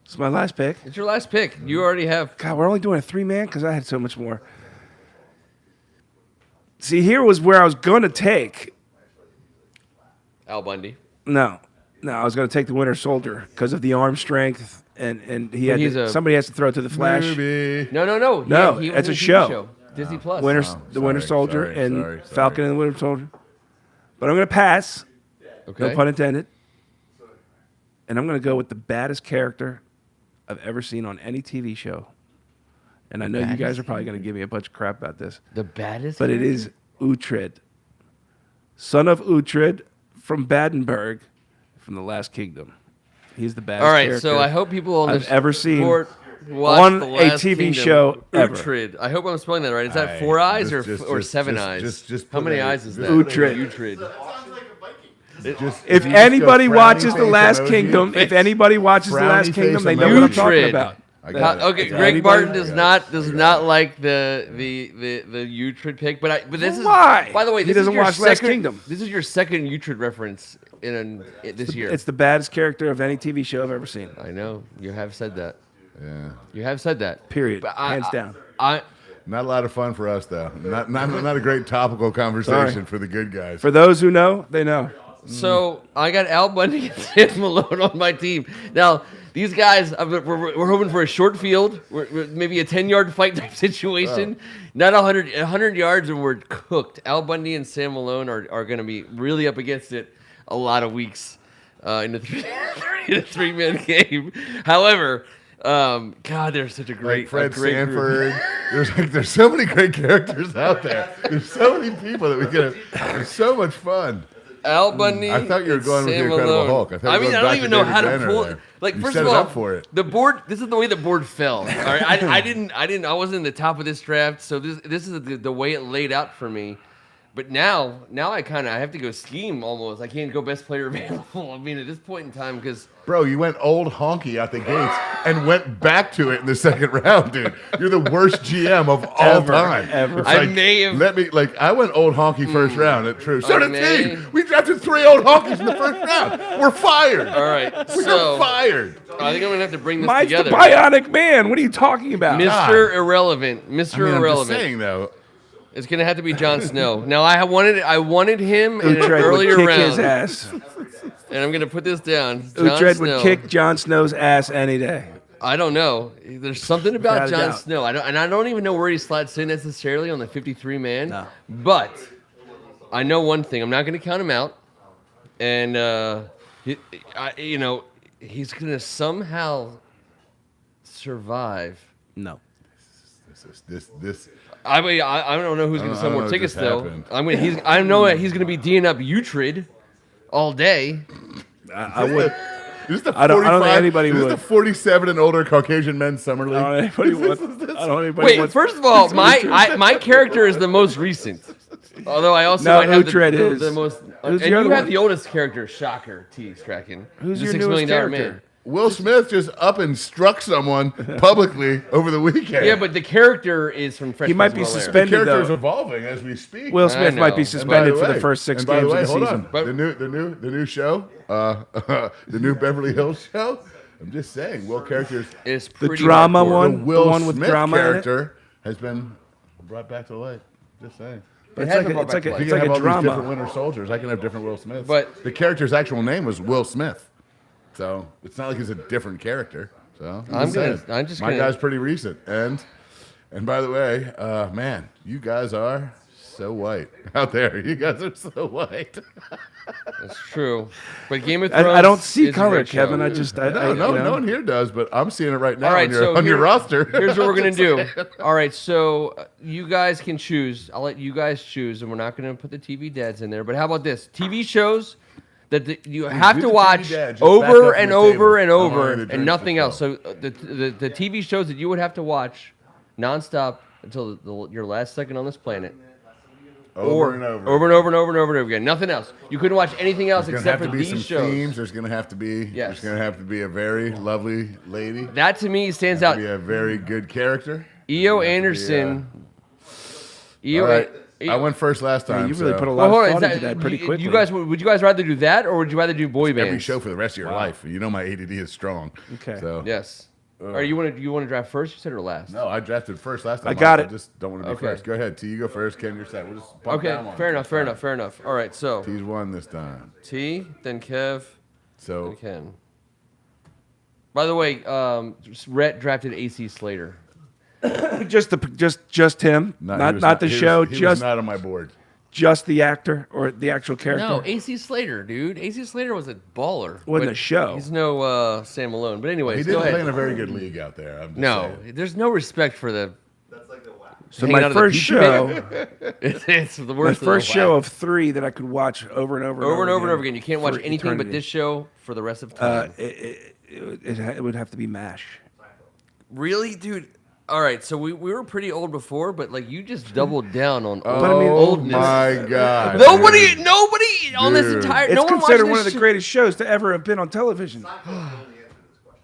It's my last pick. It's your last pick. You already have. God, we're only doing a 3-man because I had so much more. See, here was where I was going to take. Al Bundy. No, I was going to take the Winter Soldier because of the arm strength, and he had he's to, a- somebody has to throw it to the Flash. Movie. No. No, he was it's in a TV show. Disney Plus. The Winter sorry, Soldier sorry, and sorry. Falcon and the Winter Soldier. But I'm going to pass. Okay. No pun intended. And I'm going to go with the baddest character I've ever seen on any TV show. And I know you guys are probably going to give me a bunch of crap about this. The baddest. But it is Uhtred, son of Uhtred from Badenburg from the Last Kingdom. He's the baddest All right. character So I hope people on I've this ever seen board watch on The a Last TV Kingdom. show ever. Uhtred. I hope I'm spelling that right. Is that Aye. 4 eyes Just- or just- 7 just- eyes? just How put many a- eyes is that? Uhtred. Uhtred. If you anybody just go watches frowny The face Last emoji, Kingdom, if anybody watches The frowny Last face Kingdom, they emoji. know what I'm talking Uhtred. about. I got it. Okay, I got Greg it. Barton I does got not like the Uhtred pick, but this is Why? By the way, He this doesn't is your watch Last second, Kingdom. This is your second Uhtred reference this year. It's the baddest character of any TV show I've ever seen. I know you have said that. Yeah. You have said that. Period. But Hands down. Not a lot of fun for us, though. Not a great topical conversation Sorry. for the good guys. For those who know, they know. So I got Al Bundy and Sam Malone on my team. Now these guys, we're hoping for a short field, maybe a 10-yard fight type situation, not 100 yards, and we're cooked. Al Bundy and Sam Malone are going to be really up against it a lot of weeks in the 3-man game. However, God, they're such a great, Like Fred a great group. Sanford. There's so many great characters out there. There's so many people that we could have. It's so much fun. Al Bundy. I thought you were and going with the Sam Incredible Malone. Hulk. I thought you were mean, I going don't back even to know David how to Banner pull there. it. Like, You first set of it all, up for it. the board. This is the way the board fell. All right, I wasn't in the top of this draft, so this is the way it laid out for me. But now I have to go scheme almost. I can't go best player available. I mean, at this point in time, because Bro, you went old honky out the gates and went back to it in the second round, dude. You're the worst GM of all time. Ever. It's I like, may have- I went old honky first round. It's true. So I did may- T. We drafted 3 old honkies in the first round. We're fired. all right. We're So fired. I think I'm gonna have to bring this Mike's together. the bionic man. What are you talking about? Mr. Irrelevant. Mr. I mean, I'm just Irrelevant. saying though. It's gonna have to be Jon Snow. Now I wanted him in an Uhtred would earlier kick round, his ass. and I'm gonna put this down. Jon Uhtred Snow. would kick Jon Snow's ass any day. I don't know. There's something about Without a Jon doubt. Snow. I don't even know where he slots in necessarily on the 53 man. No. But I know one thing. I'm not going to count him out, and he's going to somehow survive. No. This. I mean, I don't know who's going to I sell don't more know what tickets just though. happened. I know that he's going to be D'ing up Uhtred all day. I would. Is this the I don't think 45 anybody is this would. the 47 and older Caucasian men's summer league? I don't know anybody wants. I don't know anybody Wait, wants. first of all, my character is the most recent. Although I also No, might have Uhtred the is. most. Who's And your other you have one? the oldest character, shocker, T. Kraken. Who's The your $6 newest million character? man. Will Smith just up and struck someone publicly over the weekend. Yeah, but the character is from Fresh He might Prince be of Bel-Air. the suspended. character is though. evolving as we speak. Will I Smith know. might be And by suspended By for the way- first 6 and by games the way, of the hold season. on. But- the new show, the new Beverly Hills show. I'm just saying, Will characters. It's The pretty drama hardcore. one? The Will the one with Smith drama in it? character has been brought back to light. Just saying. It It's has like been a- brought it's back like to a- You life. can have all drama. these different Winter Soldiers. I can have different Will Smiths. But- the character's actual name was Will Smith, so it's not like he's a different character. So I'm saying. just My gonna- guy's pretty recent, and by the way, man, you guys are so white out there. You guys are so white. That's true. But Game of Thrones. I don't see is a color, great show. Kevin. I just No, no one here does, but I'm seeing it right now All right, on your, so on your here- roster. Here's what we're gonna do. All right, so you guys can choose. I'll let you guys choose, and we're not gonna put the TV dads in there. But how about this? TV shows that you have do to the TV watch dad, just back over up from and the over table. and I want over, you to and drink nothing the else. So the TV shows that you would have to watch nonstop until your last second on this planet. Over and over. Over and over and over and over and over again. Nothing else. You couldn't watch anything else There's gonna except have for to be these some shows. themes. There's gonna have to be. Yes. There's gonna have to be a very lovely lady. That to me stands out. Be a very good character. E.O. Have to be, Anderson. E.O. All right. E- I went first last time. you really so put a Well, lot hold of on. thought Is into that pretty you quickly. guys, would you guys rather do that, or would you rather do boy bands? every show for the rest of your life. You know my ADD is strong. Okay. So Yes. Or you want to draft first? You said or last? no, I drafted first last time. I got I it. just don't want to be Okay. first. Go ahead, T. You go first. Ken, you're set. We'll just bump Okay. down one. Fair enough. Fair enough. Fair enough. All right. So T's won this time. T, then Kev, So then Ken. By the way, Rhett drafted AC Slater. just him, he not was the he show, was, he was not on my board. just the actor or the actual character. No, AC Slater, dude. AC Slater was a baller. Wasn't but a show. He's no Sam Malone. But anyways, He go didn't play in ahead. a very good league out there. I'm just No, saying. there's no respect for the. So hanging out my of the first pizza show, pit. it's the my worst. first of the show whack. of 3 that I could watch over and over over and over and over again. You can't watch for anything but eternity. this show for the rest of time. It would have to be MASH. Really, dude? All right, so we were pretty old before, but like you just doubled down on Oh I mean, oldness. my God! Nobody dude. on this Dude. entire. It's no one considered watched one of this the shit. greatest shows to ever have been on television.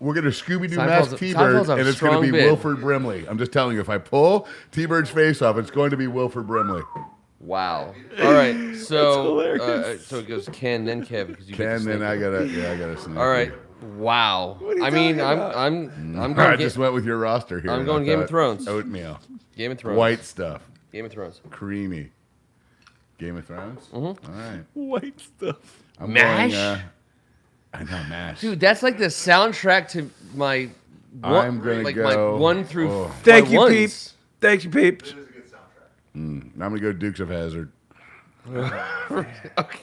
We're gonna Scooby Doo Seinfeld's mask a- T-Bird, Seinfeld's a and it's gonna strong be bid. Wilford Brimley. I'm just telling you, if I pull T-Bird's face off, it's going to be Wilford Brimley. Wow. All right, so hilarious. so it goes Ken then Kev because you. get Ken, to then snake I it. gotta sneak. All right. Wow. are you I mean, talking I'm I going just went with your roster here. I'm and going I Game of thought Thrones. Oatmeal, Game of Thrones. white stuff, Game of Thrones. creamy. Game of Thrones. Mm-hmm. All right. White stuff. I'm MASH? Going, I know MASH. Dude, that's like the soundtrack to my. I'm gonna like go- my 1 through. oh. my Thank you, ones. Peep. Thank you, Peep. I'm gonna go Dukes of Hazzard. Okay.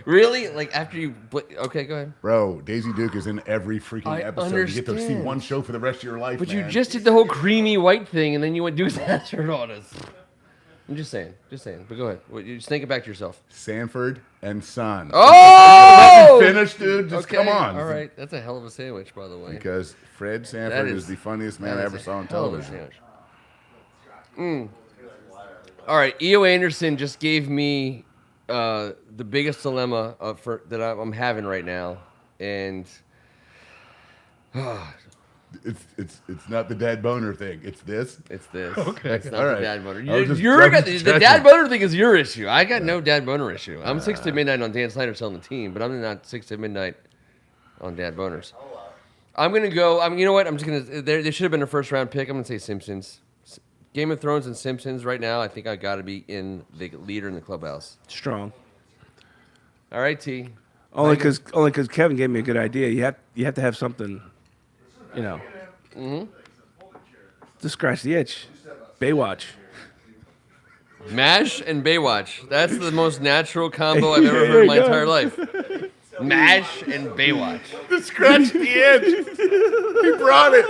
Really? Like after you. Okay, go ahead. Bro, Daisy Duke is in every freaking I episode. You get to see understand. one show for the rest of your life. But man. you just did the whole creamy white thing, and then you went Dukes of Hazzard on us. I'm just saying. But go ahead. You just think it back to yourself. Sanford and Son. Oh! Let me finish, dude. Just Okay, come on. All right. That's a hell of a sandwich, by the way. Because Fred That Sanford is- is the funniest man That I is ever a saw on hell of a television. sandwich. All right, E.O. Anderson just gave me the biggest dilemma that I'm having right now, and It's not the dad boner thing. It's this. it's this. Okay, That's not all the right. dad boner. I was just The checking. dad boner thing is your issue. I got no dad boner issue. I'm 6 to midnight on Dan Snyder selling the team, but I'm not 6 to midnight on dad boners. I'm gonna go. You know what? I'm just gonna. They should have been a first round pick. I'm gonna say Simpsons. Game of Thrones and Simpsons right now. I think I got to be in the leader in the clubhouse. Strong. All right, T. Only because Kevin gave me a good idea. You have to have something, to scratch the itch. Baywatch. MASH and Baywatch. That's the most natural combo I've ever heard in my entire life. MASH and Baywatch. To scratch the edge. He brought it.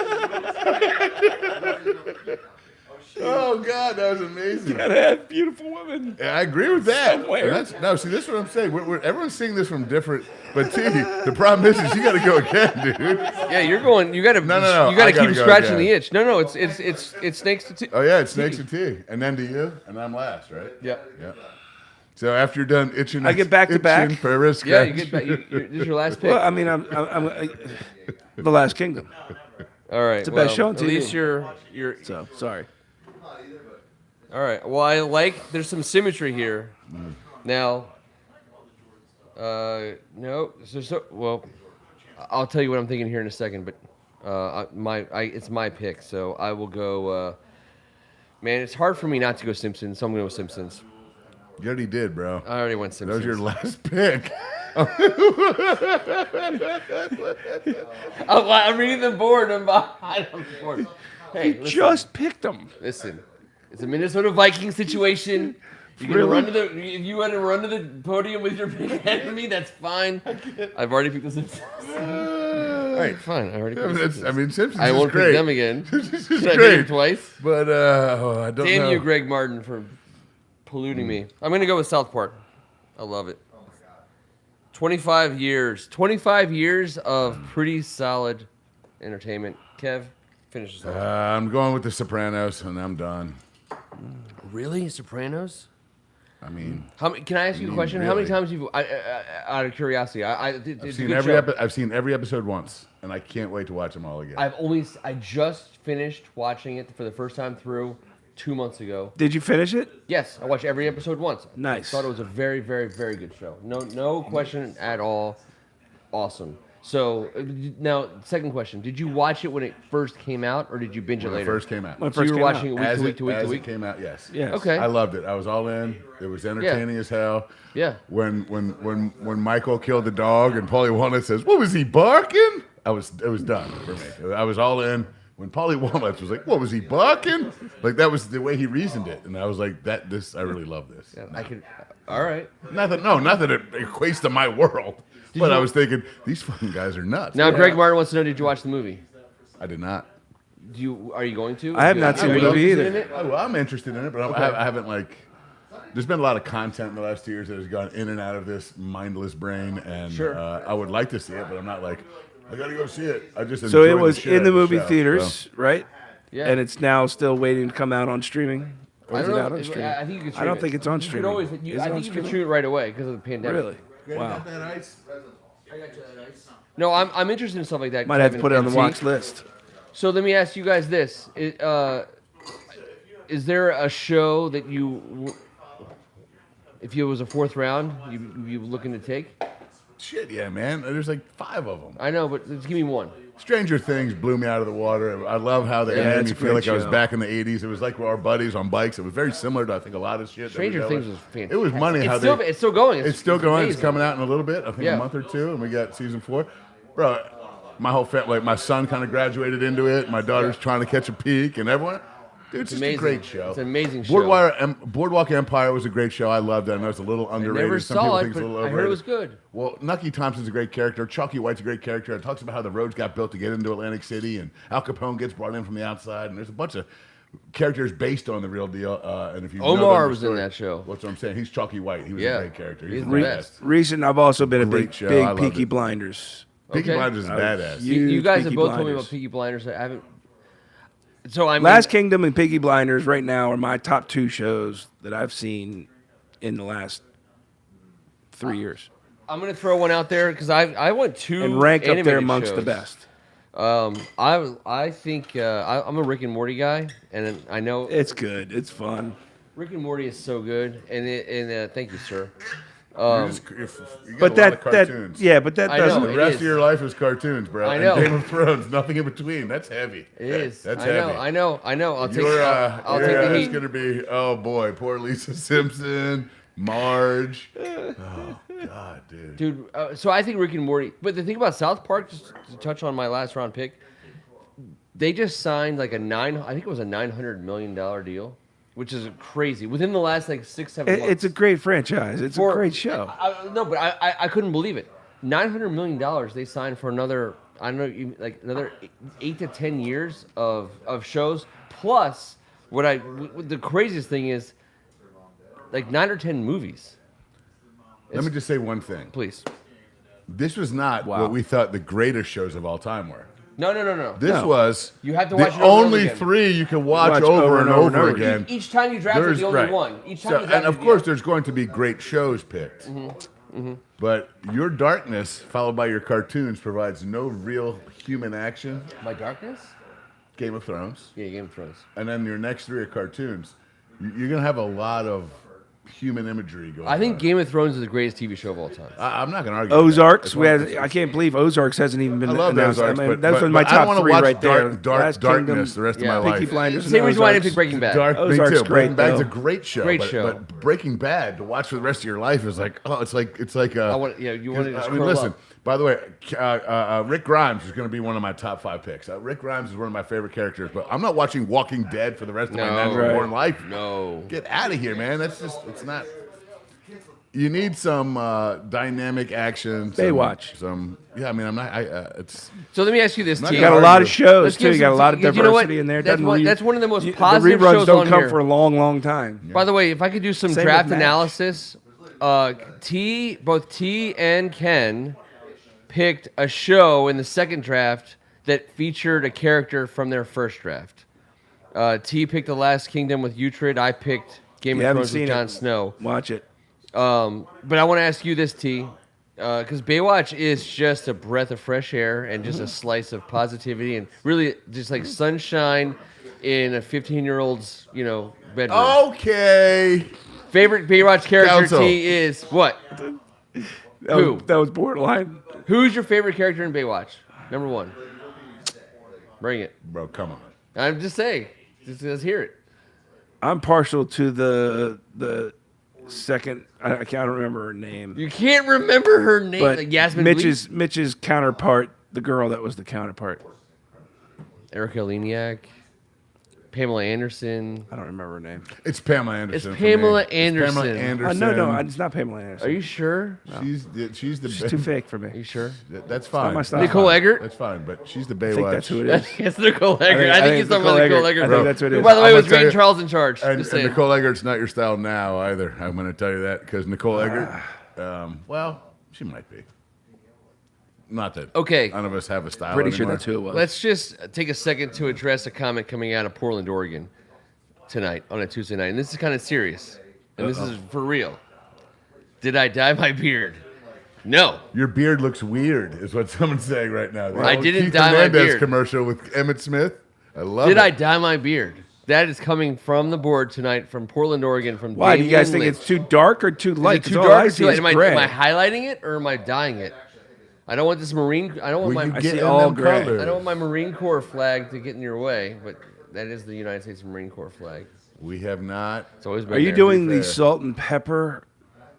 Oh God, that was amazing. Gotta have beautiful women. Yeah, I agree with that. Somewhere. See, this is what I'm saying. Everyone's seeing this from different. But T, the problem is you got to go again, dude. Yeah, you're going. You got to. No. You got I to gotta keep go scratching again. the itch. No. It's snakes to T. Oh yeah, it's snakes and T, and then to you, and I'm last, right? Yep. Yeah. So after you're done itching, I get back to back? for a risk. Yeah, you get back. This is your last pick. Well, I mean, I'm the Last Kingdom. All right. It's the best show on At TV. least you're. So sorry. All right. Well, I like. There's some symmetry here. Now. No. Well, I'll tell you what I'm thinking here in a second, but it's my pick, so I will go. Man, it's hard for me not to go Simpsons, so I'm going to go Simpsons. You already did, bro. I already went That Simpsons. was your last pick. I'm reading the board. I'm behind on the board. Hey, You just picked them. listen. It's a Minnesota Vikings situation. You're gonna run to if you want to run to the podium with your pick ahead of me, that's fine. I've already picked the Simpsons. All right, fine. I already picked the Simpsons. Simpsons I is won't great. pick them again. Simpsons is Should I pick great. them twice? But I don't Damn know. you, Greg Martin, for polluting me. I'm gonna go with South Park. I love it. 25 years. 25 years of pretty solid entertainment. Kev, finish this off. I'm going with The Sopranos, and I'm done. Really? Sopranos? I mean, Can I ask you a question? How many times you've, out of curiosity, I've seen every episode once, and I can't wait to watch them all again. I just finished watching it for the first time through 2 months ago. Did you finish it? Yes, I watched every episode once. Nice. I thought it was a very, very, very good show. No question at all. Awesome. So now, second question: did you watch it when it first came out, or did you binge it When it later? first came out. When it So first you were came out. watching it week As to week to week as to it week. came out, yes. Yes. Okay. I loved it. I was all in. It was entertaining as hell. Yeah. When Michael killed the dog and Paulie Walnut says, "What was he barking?" It was done for me. I was all in. When Paulie Walnuts was like, "What was he barking?" Like that was the way he reasoned it, and I was like, I really love this." Yeah, I could. All right. Not that it equates to my world, but I was thinking these fucking guys are nuts. Now, Greg Martin wants to know: did you watch the movie? I did not. Are you going to? I have not seen Are the you movie interested either. in it? Well, I'm interested in it, but I haven't like. There's been a lot of content in the last 2 years that has gone in and out of this mindless brain, and Sure. I would like to see it, but I'm not like I gotta go see it. I just So it enjoyed was shit in out the of movie show, theaters, so. right? Yeah. And it's now still waiting to come out on streaming. Or is it out on streaming? I think you can stream I don't it. think it's on You streaming. could always, Is I it think on you can streaming? stream it right away because of the pandemic. Really? Wow. No, I'm interested in stuff like that. Might have to Kevin, put it on the and watch see- list. So let me ask you guys this: is there a show that if it was a fourth round, you looking to take? Shit, yeah, man. There's like 5 of them. I know, but just give me one. Stranger Things blew me out of the water. I love how they Yeah, made it's me a feel great like I was show. back in the 80s. It was like our buddies on bikes. It was very similar to, I think, a lot of shit. that we Stranger dealt Things with. was fantastic. It was money how It's still going. It's still going. It's amazing. coming out in a little bit. I think Yeah. a month or two, and we got season 4. Bro, my whole family, like my son, kind of graduated into it. My daughter's trying to catch a peek, and everyone. Dude, it's just amazing. a great show. It's an amazing show. Boardwalk Empire was a great show. I loved it. I know it's a little underrated. Never Some people saw it, think it's a but little I overrated. heard it was good. Well, Nucky Thompson's a great character. Chalky White's a great character. It talks about how the roads got built to get into Atlantic City, and Al Capone gets brought in from the outside, and there's a bunch of characters based on the real deal. And if you know Omar the was in story- that show. What's what I'm saying? He's Chalky White. He was Yeah. a great character. He's He's the the best. Recent, I've also been a Great big, show. I big loved Peaky it. Blinders. Peaky Okay. Blinders is badass. You- You guys have Peaky both told me Blinders. about Peaky Blinders. I haven't. So I mean, Last Kingdom and Peaky Blinders right now are my top 2 shows that I've seen in the last 3 years, I'm gonna throw one out there because I went 2 and rank up there animated amongst shows. the best. I think I'm a Rick and Morty guy, and I know It's good. It's fun. Rick and Morty is so good. And thank you, sir. You got But a lot that of cartoons. but that I know, doesn't. The it rest is. of your life is cartoons, bro. I And know. Game of Thrones, nothing in between. That's heavy. It is. That's I heavy. know. I'll take. Your I'll take the it's heat. gonna be, oh boy, poor Lisa Simpson, Marge. Oh God, dude. Dude, so I think Rick and Morty. But the thing about South Park, just to touch on my last round pick, they just signed like I think it was a $900 million deal, which is crazy. Within the last like 6-7 months. It's a great franchise. It's a great show. No, but I couldn't believe it. $900 million they signed for another, I don't know, like another 8 to 10 years of shows. Plus, the craziest thing is like 9 or 10 movies. Let me just say one thing. Please. This was not Wow. what we thought the greatest shows of all time were. No. This No. was You have to the watch it over and over only again. 3 you can watch Watch over and over again. Each time you draft it, the only one. Each time you draft and of it, course, yeah. there's going to be great shows picked. But your darkness, followed by your cartoons, provides no real human action. My Darkness? Game of Thrones. Yeah, Game of Thrones. And then your next 3 are cartoons. You're going to have a lot of human imagery going on. I think Game of Thrones is the greatest TV show of all time. I'm not going to argue. Ozarks. with that. I can't believe Ozarks hasn't even been I love announced. Ozarks, I mean, but, that's but, my but I top want to 3 watch right there. Darkness Kingdom, the rest Yeah. of my Peaky life. Blinders. Same and reason why I didn't Ozarks. pick Breaking Bad. Dark, me Ozark's too. great, Breaking Bad's a though. great show. Great but, show. But Breaking Bad to watch for the rest of your life is like, oh, it's like You want to just I mean, curl listen. up. By the way, Rick Grimes is going to be one of my top 5 picks. Rick Grimes is one of my favorite characters, but I'm not watching Walking Dead for the rest of my natural born life. No. Get out of here, man. It's not. You need some dynamic action. Baywatch. Yeah, I mean, I'm not. It's. So let me ask you this, Not T. You got a lot of shows Let's too. give You got a some- lot of you know what? diversity in there. That's one of the most the positive reruns shows don't on come here. for a long, long time. By the way, if I could do some Same draft with MASH. analysis, both T and Ken picked a show in the second draft that featured a character from their first draft. T picked The Last Kingdom with Uhtred. I picked Game You of haven't Thrones seen with it. Jon Snow. Watch it. But I want to ask you this, T, because Baywatch is just a breath of fresh air and just a slice of positivity and really just like sunshine in a 15-year-old's bedroom. Okay. Favorite Baywatch character, Counsel. T, is what? Who? That was borderline. Who's your favorite character in Baywatch? Number 1. Bring it. Bro, come on. I'm just saying. Let's hear it. I'm partial to the second. I can't remember her name. You can't remember her name. But Like Yasmin Bleeth? Mitch's counterpart, the girl that was the counterpart. Erica Leniak. Pamela Anderson. I don't remember her name. It's Pamela Anderson. It's for me. Pamela It's Anderson. Pamela Anderson. No, it's not Pamela Anderson. Are you sure? She's the She's too fake for Are you me. sure? That's fine. my style. That's Nicole fine. Eggert? That's fine, but she's the I Baywatch. think that's who it is. It's Nicole Eggert. I think he's it's talking about Nicole Eggert. I think that's what it Who, is. by the way, I'm was gonna tell Ray you- Charles in charge. And, Just and saying. Nicole Eggert's not your style now either. I'm going to tell you that because Nicole Eggert, well, she might be. Not that Okay. none of us have a style Pretty sure anymore. that's who it was. Let's just take a second to address a comment coming out of Portland, Oregon tonight on a Tuesday night. And this is kind of serious. And this is for real. Did I dye my beard? No. Your beard looks weird, is what someone's saying right now. The I old didn't Keith dye my Hernandez beard. commercial with Emmett Smith. I love Did it. I dye my beard? That is coming from the board tonight from Portland, Oregon. From Why do you guys Damian think Lynch. it's too dark or too light? Is it too 'Cause all I dark or see too light? is Am I gray. highlighting it or am I dyeing it? I don't want this Marine. I don't want Will you my. get see in all them gray. colors? I don't want my Marine Corps flag to get in your way, but that is the United States Marine Corps flag. We have not. It's always been Are you there. doing fair. the salt and pepper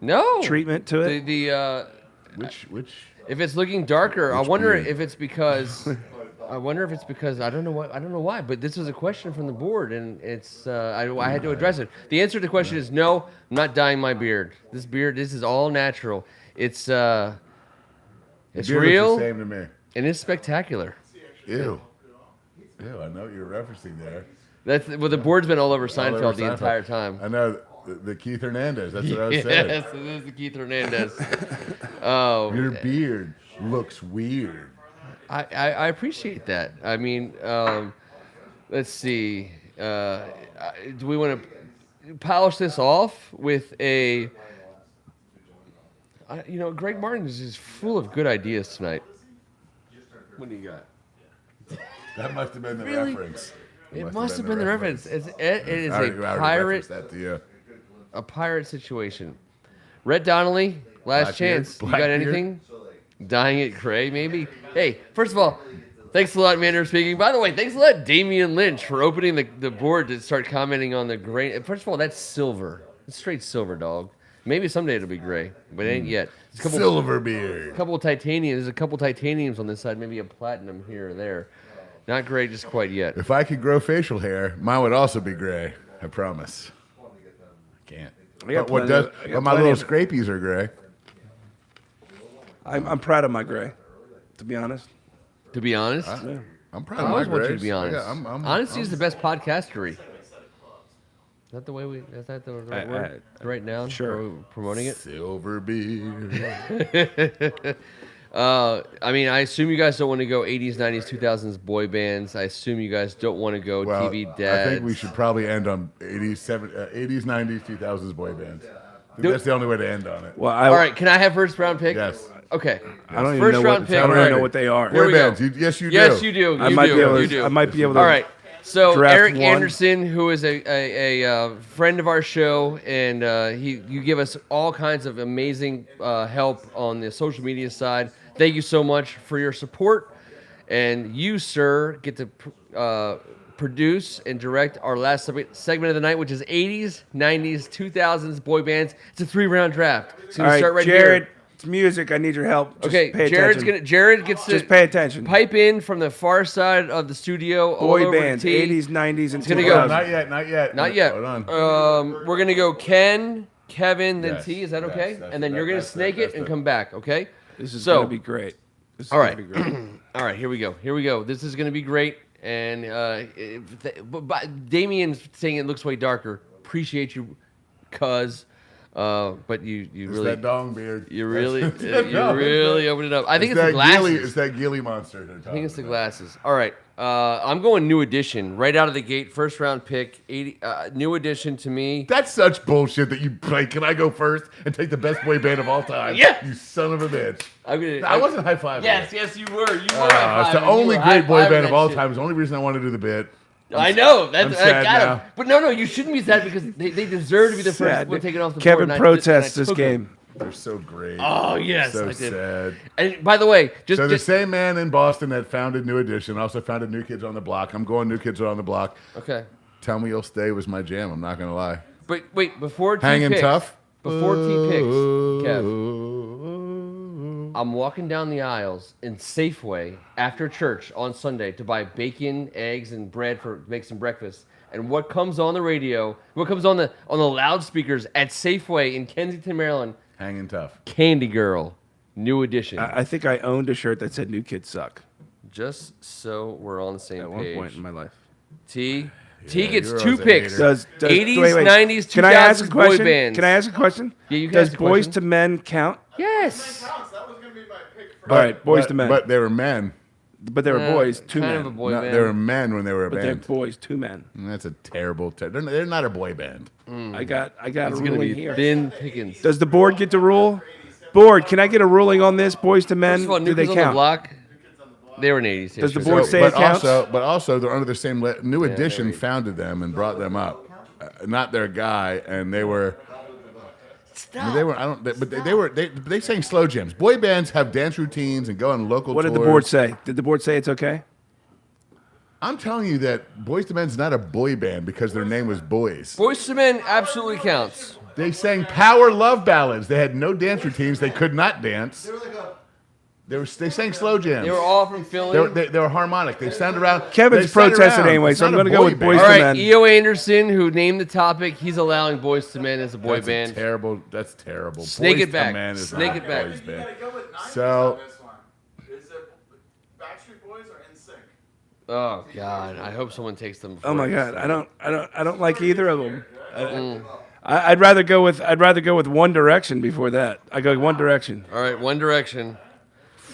no treatment to it? Which? If it's looking darker, I wonder beard? if it's because. I wonder if it's because I don't know what I don't know why, but this was a question from the board, and it's I had to address it. The answer to the question is no. I'm not dyeing my beard. This is all natural. It's Beard looks real the same to me. and it's spectacular. Ew. Ew, I know what you're referencing there. That's well, the board's been all over All Seinfeld over the Seinfeld. entire time. I know the Keith Hernandez. That's what I was saying. Yes, it is the Keith Hernandez. Oh, Your beard looks weird. I appreciate that. I mean, Let's see. Do we want to polish this off with a? Greg Martin is just full of good ideas tonight. What do you got? That must have been the Really? reference. It must have been the reference. It is I already a pirate, referenced that to you. a pirate situation. Rhett Donnelly, last chance. You got Blackbeard. anything? Dying at Gray, maybe? Hey, first of all, thanks a lot, Mandarin speaking. By the way, thanks a lot, Damian Lynch, for opening the board to start commenting on the gray. First of all, that's silver. It's straight silver, dog. Maybe someday it'll be gray, but it ain't yet. There's Silver beard. couple of titanium. There's a couple titaniums on this side, maybe a platinum here or there. Not gray just quite yet. If I could grow facial hair, mine would also be gray. I promise. I can't. I got But plenty of- I got but my plenty little of- scrapies are gray. I'm proud of my gray, to be honest. To be honest, I'm proud I of my always want you to grays. be honest. Yeah, I'm Honesty is the best podcastery. Is that the way we? Is that the right I- word? Right now, sure. Are we promoting it. Silver beard. I assume you guys don't want to go 80s, 90s, 2000s boy bands. I assume you guys don't want to go Well, TV dads. I think we should probably end on 80s, 90s, 2000s boy bands. I think that's the only way to end on it. Well, All right, can I have first round pick? Yes. Okay. I don't even First know round what pick. I don't All even right. know what they are. Here Boy we go. bands. Yes, you do. Yes, you do. I You might do. be able You to. do. I might be able to. All right. So draft Eric one. Anderson, who is a friend of our show, and you give us all kinds of amazing help on the social media side. Thank you so much for your support, and you, sir, get to produce and direct our last segment of the night, which is 80s, 90s, 2000s boy bands. It's a 3-round draft. It's All gonna right, start right Jared. here. It's music. I need your help. Just Okay, pay Jared attention. gets to Just pay attention. pipe in from the far side of the studio. all Boy over to bands, T. 80s, 90s, and It's gonna 2000s. go. Not yet. Not yet. Not yet. Hold on. We're gonna go Ken, Kevin, then Yes, T. Is that yes, okay? that's- And then you're gonna that's snake that's it and the- come back. Okay. This is So- gonna be great. This is All gonna right. be great. All right. Here we go. This is gonna be great. And but Damien's saying it looks way darker. Appreciate you, cuz. But you It's really. that dong beard. You really, No, you really opened it up. I think it's the that glasses. Gilly, it's that Gilly monster. I think it's the glasses. All right. I'm going New Edition right out of the gate. First round pick. 80. New Edition to me. That's such bullshit that you play. Can I go first and take the best boy band of all time? Yeah. You son of a bitch. I'm gonna. I wasn't high fiving. Yes, you were. You were. It's the high-fiving. only You were great boy high-fiving band of that all shit. time. It's the only reason I wanted to do the bit. I know. That's I'm I sad got now. him. But no, you shouldn't be sad because they deserve to be the first Sad. one taken off the board. Kevin and I protests this took 'em. game. They're so great. Oh yes, so I did. sad. And by the way, just So the same man in Boston that founded New Edition also founded New Kids on the Block. I'm going New Kids on the Block. okay. Tell Me You'll Stay was my jam. I'm not gonna lie. But wait, before T Hanging picks, tough. Before T picks, Kev, I'm walking down the aisles in Safeway after church on Sunday to buy bacon, eggs, and bread for make some breakfast. And what comes on the radio? What comes on the loudspeakers at Safeway in Kensington, Maryland? Hanging tough. Candy Girl, New Edition. I think I owned a shirt that said "New Kids Suck" Just so we're on the same at page. one point in my life. T Yeah, gets you're 2 always a picks. hater. Does 80s, wait, 90s, 2000s Can I ask a boy question? bands. Can I ask a question? Yeah, you can Does ask a Boys question. to Men count? Yes. That was going to be my pick for All right, Boys But- to Men. But they were men. But they were boys, two kind men. of a boy No, band. they were men when they were a But they're band. boys, two men. That's a terrible. They're not a boy band. I got It's a gonna ruling be here. thin pickings. Does the board get to rule? Board, can I get a ruling on this? Boys to Men, First of all, do New they Kids on the count? Block. They were in 80s. Does the history. board say it counts? But also, they're under the same. New Edition there we- founded them and brought them up, not their guy, and they were. They were. I don't. But they were. They sang slow jams. Boy bands have dance routines and go on local. What did the tours. board say? Did the board say it's okay? I'm telling you that Boys to Men's not a boy band because their name was Boys. Boys to Men absolutely counts. They sang power love ballads. They had no dance routines. They could not dance. They sang slow jams. They were all from Philly. They were harmonic. They sound around. Kevin's they sang protested around. anyway, It's so I'm not a going to go boy with band. Boys all to right, Men. E.O. Anderson, who named the topic, he's allowing Boys to Men as a boy That's band. terrible. That's terrible. Snake Boys it to back. Men is Snake not it back. boys You band. got to go with 90s So- on this one. Is it Backstreet Boys or NSYNC? Oh God, I hope someone takes them. Oh my first. God, I don't like either of them. I'd rather go with One Direction before that. I go One Direction. All right, One Direction.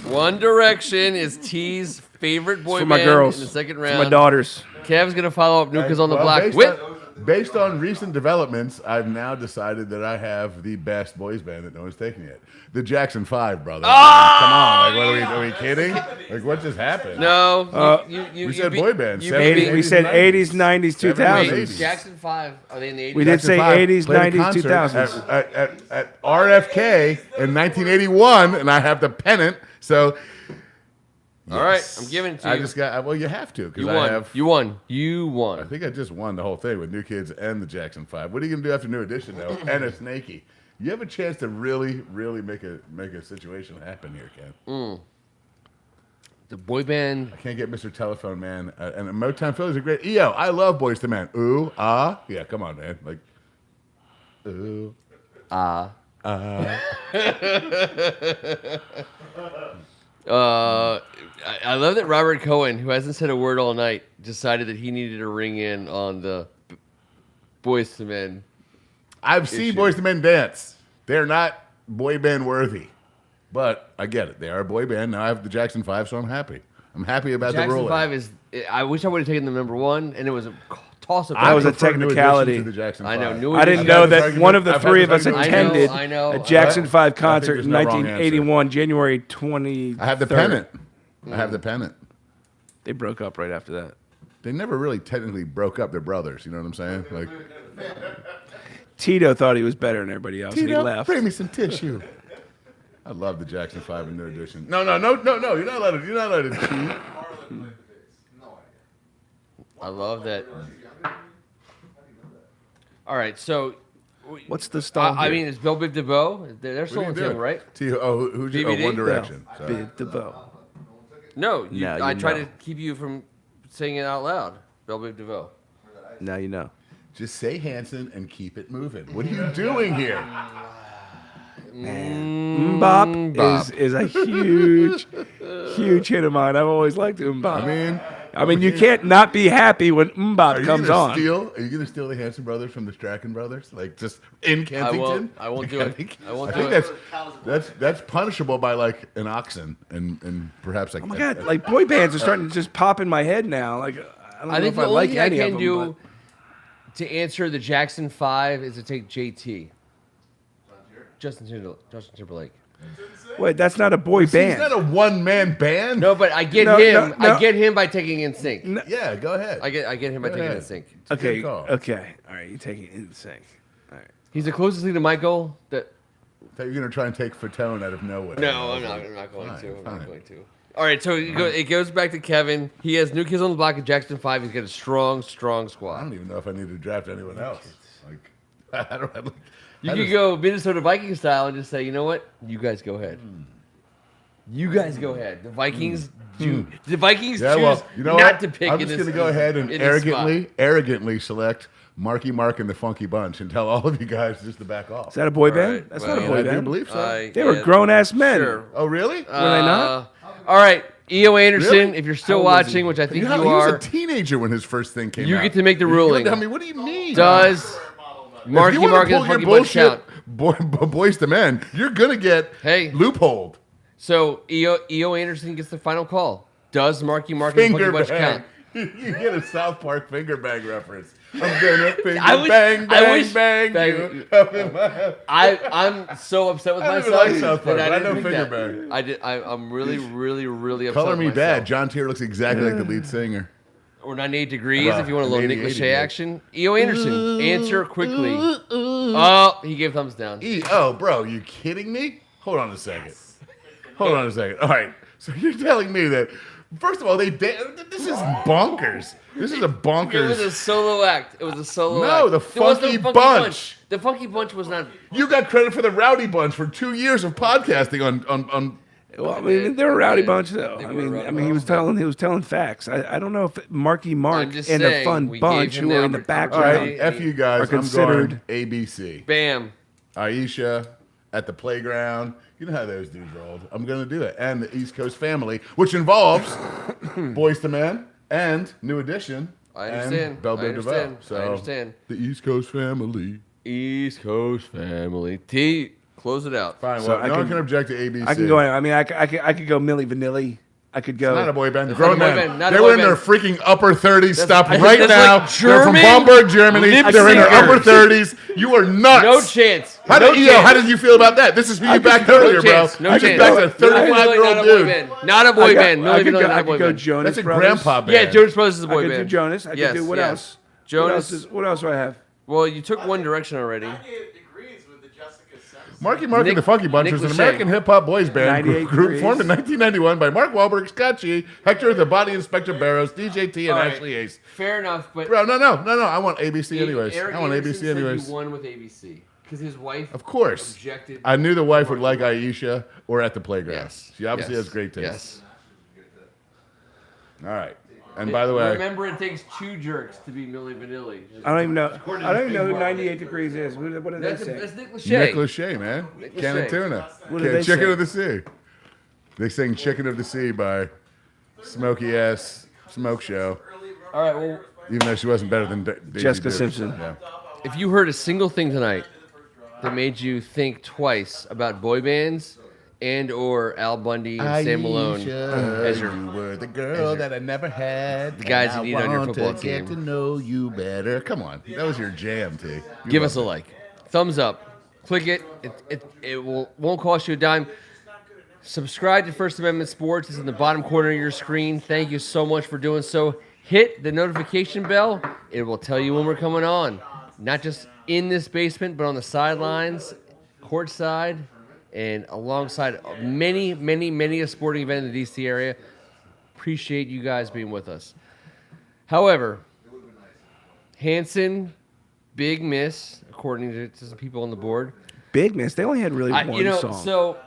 One Direction is T's favorite boy For my band girls. in the second For round. my daughters. Kev's gonna follow up New Kids on the Well, Block with. Based on recent developments, I've now decided that I have the best boys band that no one's taken yet. The Jackson 5, brother. Come on. Like, what are we kidding? Like, what just happened? No, We said boy band. You 70s, beat me. We said 80s, 90s, 70s, 2000s. Wait, 80s. Jackson 5. Are they in the 80s? We did say Jackson 5 80s, played a 90s, concert 2000s. at RFK in 1981, and I have the pennant. So, All right, yes. I'm giving it to you. I just got. Well, you have to because You I won. have. You won. You I won. think I just won the whole thing with New Kids and the Jackson 5. What are you gonna do after New Edition though? And a Snakey. You have a chance to really make a situation happen here, Ken. The boy band. I can't get Mr. Telephone Man, and Motown Phillies are great. EO, I love Boys to Men. Ooh, ah, yeah, come on, man. Like, ooh, I love that Robert Cohen, who hasn't said a word all night, decided that he needed to ring in on the Boys to Men. I've seen issue. Boys to Men dance. They're not boy band worthy, but I get it. They are a boy band. Now I have the Jackson 5, so I'm happy. I'm happy about the Jackson ruling. 5 is. I wish I would have taken the number one, and it was a toss-up. That was a prefer New Edition technicality. to the Jackson I know, 5. New I didn't I've know had this that argument- one of the I've had three this of us argument- attended I know. a Jackson 5 concert there's in no wrong answer. 1981, January 20. I have the pennant. I have the pennant. They broke up right after that. They never really technically broke up. They're brothers. You know what I'm saying? Like, Tito thought he was better than everybody else, and he left. bring me some tissue. I love the Jackson 5 and New Edition. No. You're not allowed to cheat. I love that. All right, so. What's the stall? I mean, it's Belle Biv DeVoe. They're still in What are you town, doing? right? Who's your DVD? One Direction? No, Sorry. Big DeVoe. No, No, I you try know. to keep you from saying it out loud. Belle Biv DeVoe. Now you know. Just say Hanson and keep it moving. What are you doing here? Mbop is a huge hit of mine. I've always liked Mbop. I mean, you can't not be happy when Mbop comes on. Are you going to steal the Hanson brothers from the Strachan brothers? Like just in Kensington? I won't do it. I won't think do it. that's punishable by like an oxen and perhaps like. Oh my God, like boy bands are starting to just pop in my head now. Like I don't know I think if the I only like thing I any of can them. do to answer the Jackson 5 is to take JT. Justin Timberlake. but wait, that's not a boy He's band. not a one-man band. No, but I get No, him. no. I get him by taking NSYNC. Yeah, go ahead. I get him by Go taking ahead. NSYNC. Okay, Good call. okay, all right. You taking it in sync. All right. He's the closest thing to Michael that. I thought you were going to try and take Fatone out of nowhere. No, I'm not going Fine, to. I'm fine. not going to. All right, so it goes back to Kevin. He has New Kids on the Block and Jackson 5. He's got a strong I squad. don't even know if I need to draft anyone else. Like, I don't. You could go Minnesota Viking style and just say, you know what? You guys go ahead. You guys go ahead. The Vikings do. The Vikings Yeah, choose well, you know not what? to pick. I'm in just this- going to go ahead and in this spot. arrogantly select Marky Mark and the Funky Bunch and tell all of you guys just to back off. Is that a boy All band? right, That's well, not a I boy do band. believe so. They were grown-ass men. Sure. Oh, really? Were they not? All right, E.O. Anderson, Really? if you're still How old was he? watching, which I think He you was are, a teenager when his first thing came You out. get to make the You ruling. tell me, what do you mean? does Marky if you Mark want and to the pull your Funky Bunch bullshit count? boys to men, you're going to get loopholed. So E.O. Anderson gets the final call. Does Marky Mark and the Funky Finger Bunch bang. count? You get a South Park finger bang reference. I'm gonna finger I wish- bang, I bang, wish- bang, bang- you up in my- I'm so upset with I don't even myself. like South Park, that but I didn't know think finger that. bang. I'm really, really, really upset. Color with Me myself. Bad. John Tier looks exactly like the lead singer. Or 98 degrees Well, if you want a little 80, Nick 80, Lachey yeah. action. E.O. Anderson, answer quickly. Oh, he gave thumbs down. Oh, bro, you kidding me? Hold on a second. Hold on a second. All right. So you're telling me that, first of all, this is bonkers. This is a bonkers. It was a solo act. It was a solo No, act. the It wasn't Funky a Bunch. The Funky Bunch was not. You got credit for the Rowdy Bunch for 2 years of podcasting on Well, I mean, they were a rowdy bunch, though. They I were a mean, rowdy he was telling facts. I don't know if Marky Mark I'm just and saying, a fun we bunch gave who him were the in the All background. right, F you guys. Are I'm considered- going ABC. Bam. Aisha at the playground. You know how those dudes rolled. I'm going to do it. And the East Coast Family, which involves Boys to Men and New Edition. I understand. And Belle I Biv understand. DeVoe. So I understand. the East Coast Family. East Coast family. T. Close it out. Fine. So Well, I no one can- can object to ABC. I can go. I mean, I could go Milli Vanilli. I could go. Not a boy band. It's Grown not a boy men. band, not a They boy were in their band. freaking upper 30s. Stop That's right like now. They're from German Bamberg, Germany. lip They're in their upper syncers. 30s. You are nuts. No chance. How no did, chance. how did you feel about that? This is who you backed earlier, bro. chance. No You just chance. backed a Milli Vanilli, 35-year-old not a boy dude. band. Not a boy band. Milli I could Vanilli, go, not I a boy could go band. Jonas That's a Brothers. grandpa band. Yeah, Jonas Brothers is a I boy could band. do Jonas. I Yes, could do what yes. else? Jonas. What else do I have? Well, you took One Direction already. Kanye agrees with the Jessica Simpson. Marky Mark and Nick- the Funky Bunch Nick was an Lachey. American hip-hop boys band 98 group degrees. formed in 1991 by Mark Wahlberg, Scott G, Hector the Body Inspector Barrows, DJ T, and All right. Ashley Ace. Fair enough, but Bro, no. I want ABC anyways. Eric I want Anderson ABC said anyways. you won with ABC because his wife Of course. objected. I knew the wife would like Aisha or At the Playground. Yes. She obviously Yes. has great taste. Yes. All right. And by the way, Remember, it takes two jerks to be Milli Vanilli. I don't even know. I don't even know who 98 Degrees is. What did they That's, say? that's Nick Lachey. Nick Lachey, man. Nick Can of Lachey. Tuna. What did they Chicken say? of the Sea. They sang Chicken of the Sea by Smokey Ass Smoke Show, All right, well, even though she wasn't better than Daisy Jessica Dukes. Simpson. Yeah. if you heard a single thing tonight that made you think twice about boy bands and or Al Bundy and Sam Malone as your you were the girl that I never had. The guys and you need I on your want football to get team. to know you better. Come on, that was your jam, T. You give us a love like, thumbs up, click it. It won't cost you a dime. Subscribe to First Amendment Sports. It's in the bottom corner of your screen. Thank you so much for doing so. Hit the notification bell. It will tell you when we're coming on. Not just in this basement, but on the sidelines, courtside, and alongside many a sporting event in the DC area. Appreciate you guys being with us. However, Hanson, big miss, according to some people on the board. Big miss. They only had really one song. So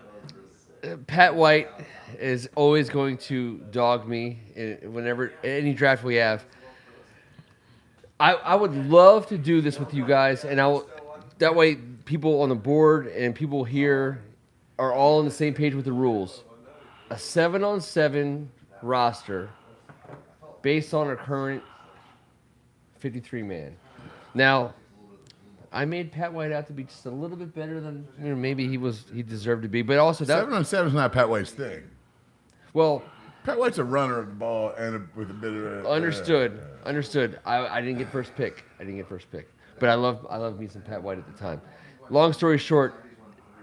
Pat White is always going to dog me whenever any draft we have. I would love to do this with you guys, and that way people on the board and people here are all on the same page with the rules. A 7-on-7 roster based on our current 53-man. Now, I made Pat White out to be just a little bit better than maybe he deserved to be, but also that 7-on-7 is not Pat White's thing. well. Pat White's a runner of the ball and with a bit of a, Understood. I didn't get first pick. But I love me some Pat White at the time. Long story short,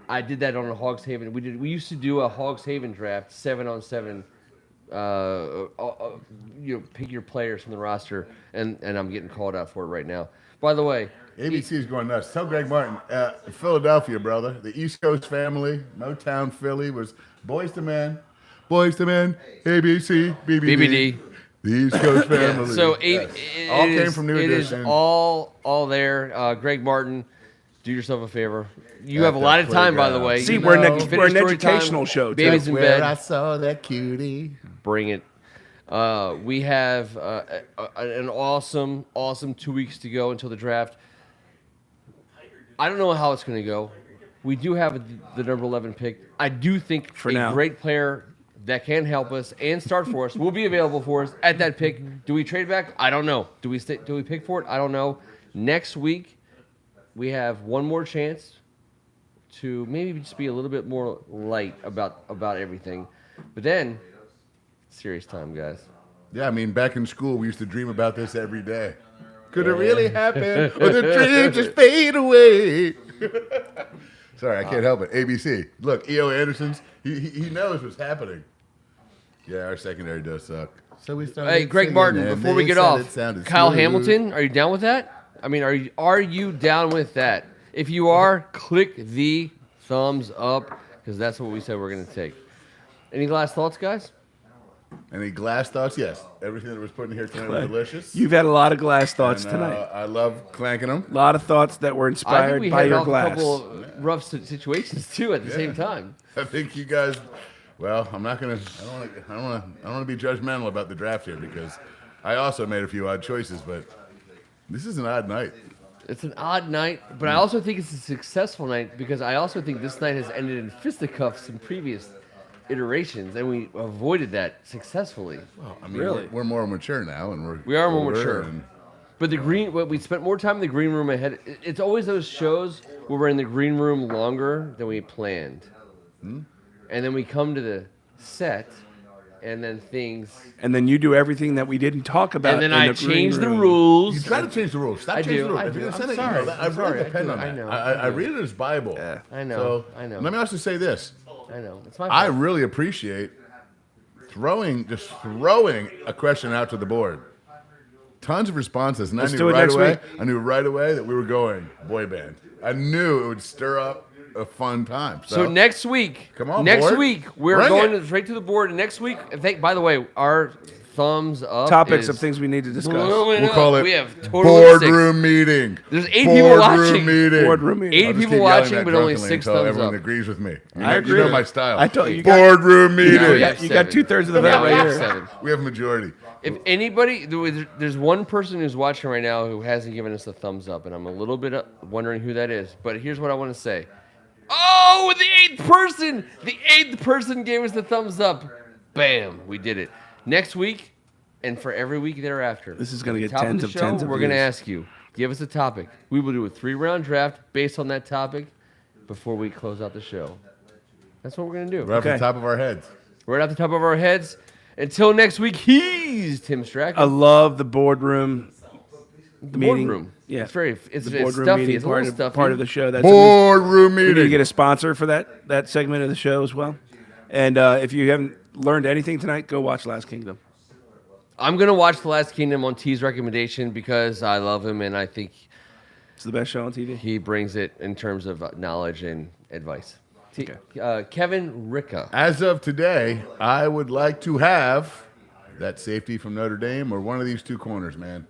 I did that on a Hogs Haven. We used to do a Hogs Haven draft, 7-on-7. Pick your players from the roster, and I'm getting called out for it right now. By the way, ABC is going nuts. Tell Greg Martin, Philadelphia, brother. The East Coast family, Motown Philly was Boys to Men, ABC, BBD. The East Coast family. So Yes. All came from New It Edition. is all there. Greg Martin, do yourself a favor. You have a At lot the of time, by the playground. way. See, You we're know, an finish we're an story time, educational show, too. Babies in Where bed. I saw that cutie. Bring it. We have an awesome 2 weeks to go until the draft. I don't know how it's going to go. We do have the number 11 pick. I do think For a now. great player that can help us and start for us will be available for us at that pick. Do we trade back? I don't know. Do we pick for it? I don't know. Next week, we have one more chance to maybe just be a little bit more light about everything. But then, serious time, guys. Yeah, I mean, back in school, we used to dream about this every day. Could it really happen? Or the dream just fade away? Sorry, I can't help it. ABC. Look, E.O. Anderson's, he knows what's happening. Yeah, our secondary does suck. So we started Hey, Greg singing, Martin, and before we they get said off, it sounded Kyle smooth. Hamilton, are you down with that? I mean, are you down with that? If you are, click the thumbs up because that's what we said we're going to take. Any last thoughts, guys? Any glass thoughts? Yes. Everything that was put in here tonight was delicious. You've had a lot of glass thoughts And, tonight. I love clanking them. A lot of thoughts that were I think inspired we by had your a glass. couple of rough situations too at the same time. I think you guys. Well, I'm not gonna. I don't want to be judgmental about the draft here because I also made a few odd choices, but this is an odd night. It's an odd night, but I also think it's a successful night because I also think this night has ended in fisticuffs in previous iterations, and we avoided that successfully. Well, I mean, Really? we're more mature now, and We are more older mature. and- But we spent more time in the green room ahead. It's always those shows where we're in the green room longer than we planned. And then we come to the set, and then things. And then you do everything that we didn't talk about. And then in I the green change the room. rules. You got to change the rules. Stop I changing do, the rules. I If you're do. gonna send I'm it, sorry. I I'm sorry. really depend I on do. that. I know. I read it as Bible. I know. So I know. let me also say this. I know. It's my I fault. really appreciate throwing a question out to the board. Tons of responses, and Let's I do knew it right next away. week. I knew right away that we were going boy band. I knew it would stir up a fun time. So next week, Come on, next board. week we're Bring going it. straight to the board. And next week, by the way, our thumbs up Topics is of things we need to discuss. We'll call it We have total of 6. boardroom meeting. There's 8 people watching. Boardroom meeting. Boardroom meeting. 8 I'll just people keep yelling watching, that but only drunkenly 6 until thumbs everyone up. agrees with me. I You know agree. my style. I told you, you got- boardroom meeting. Now we Yeah, have you got 7. 2/3 of the Now vote we right have here. 7. We have majority. If anybody, there's one person who's watching right now who hasn't given us a thumbs up, and I'm a little bit wondering who that is. But here's what I want to say. Oh, the 8th person! The 8th person gave us the thumbs up. Bam, we did it. Next week, and for every week thereafter. This is gonna at the get top tens the of show, tens of We're gonna views. ask you, give us a topic. We will do a 3-round draft based on that topic before we close out the show. That's what we're gonna do. Right off Okay. the top of our heads. Right off the top of our heads. Until next week, he's Tim Strachan. I love the boardroom The meeting. boardroom. Yeah. It's very, it's the boardroom stuffy. meeting It's a part little of, stuffy. part of the show. That's Boardroom we need to meeting. get a sponsor for that segment of the show as well. And if you haven't learned anything tonight, go watch Last Kingdom. I'm going to watch The Last Kingdom on T's recommendation because I love him and I think It's the best show on TV. he brings it in terms of knowledge and advice. Okay. Kevin Ricka. As of today, I would like to have that safety from Notre Dame or one of these two corners, man.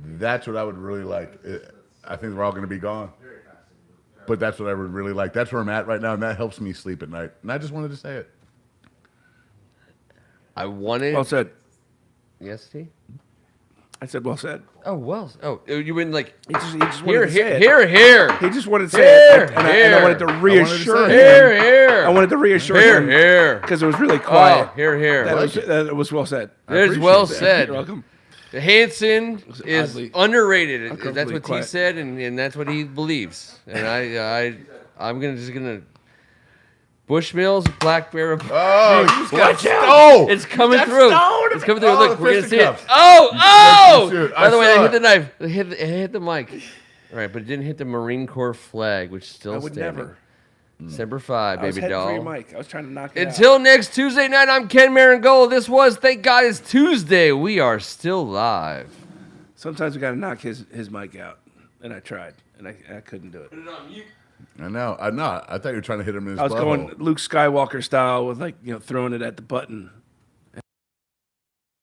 That's what I would really like. I think they're all going to be gone. But that's what I would really like. That's where I'm at right now, and that helps me sleep at night. And I just wanted to say it. I wanted. Well said. Yes, T? I said well said. Oh, well. Oh, you wouldn't like. He just wanted Here, to say here, it. here, here. He just wanted to Here, say it. And I wanted to here. reassure say him. it. Here, here. I wanted to reassure Here, him. here. Because it was really quiet. Oh, here, here. That was well said. There's well appreciate said. You're welcome. Hanson is oddly- underrated. That's uncomfortably what T quiet. said, and that's what he believes. And I'm just gonna Bushmills, Black Bear. Oh, you just got Watch out! stoned. It's coming Got through. stoned. It's coming through. Oh, Look, the we're gonna see it. fisticuffs. Oh! Shoot, By I the way, saw I hit it. the knife. It hit the mic. All right, but it didn't hit the Marine Corps flag, which is still I would standing. never. December 5, I was baby heading for doll. your mic. I was trying to knock it Until next Tuesday night, I'm Ken Marangola. This was Thank God It's Tuesday. We are still live. out. Sometimes we got to knock his mic out. And I tried. And I couldn't do it. Put it on mute. I know. I thought you were trying to hit him in his I was butthole. going Luke Skywalker style with throwing it at the button.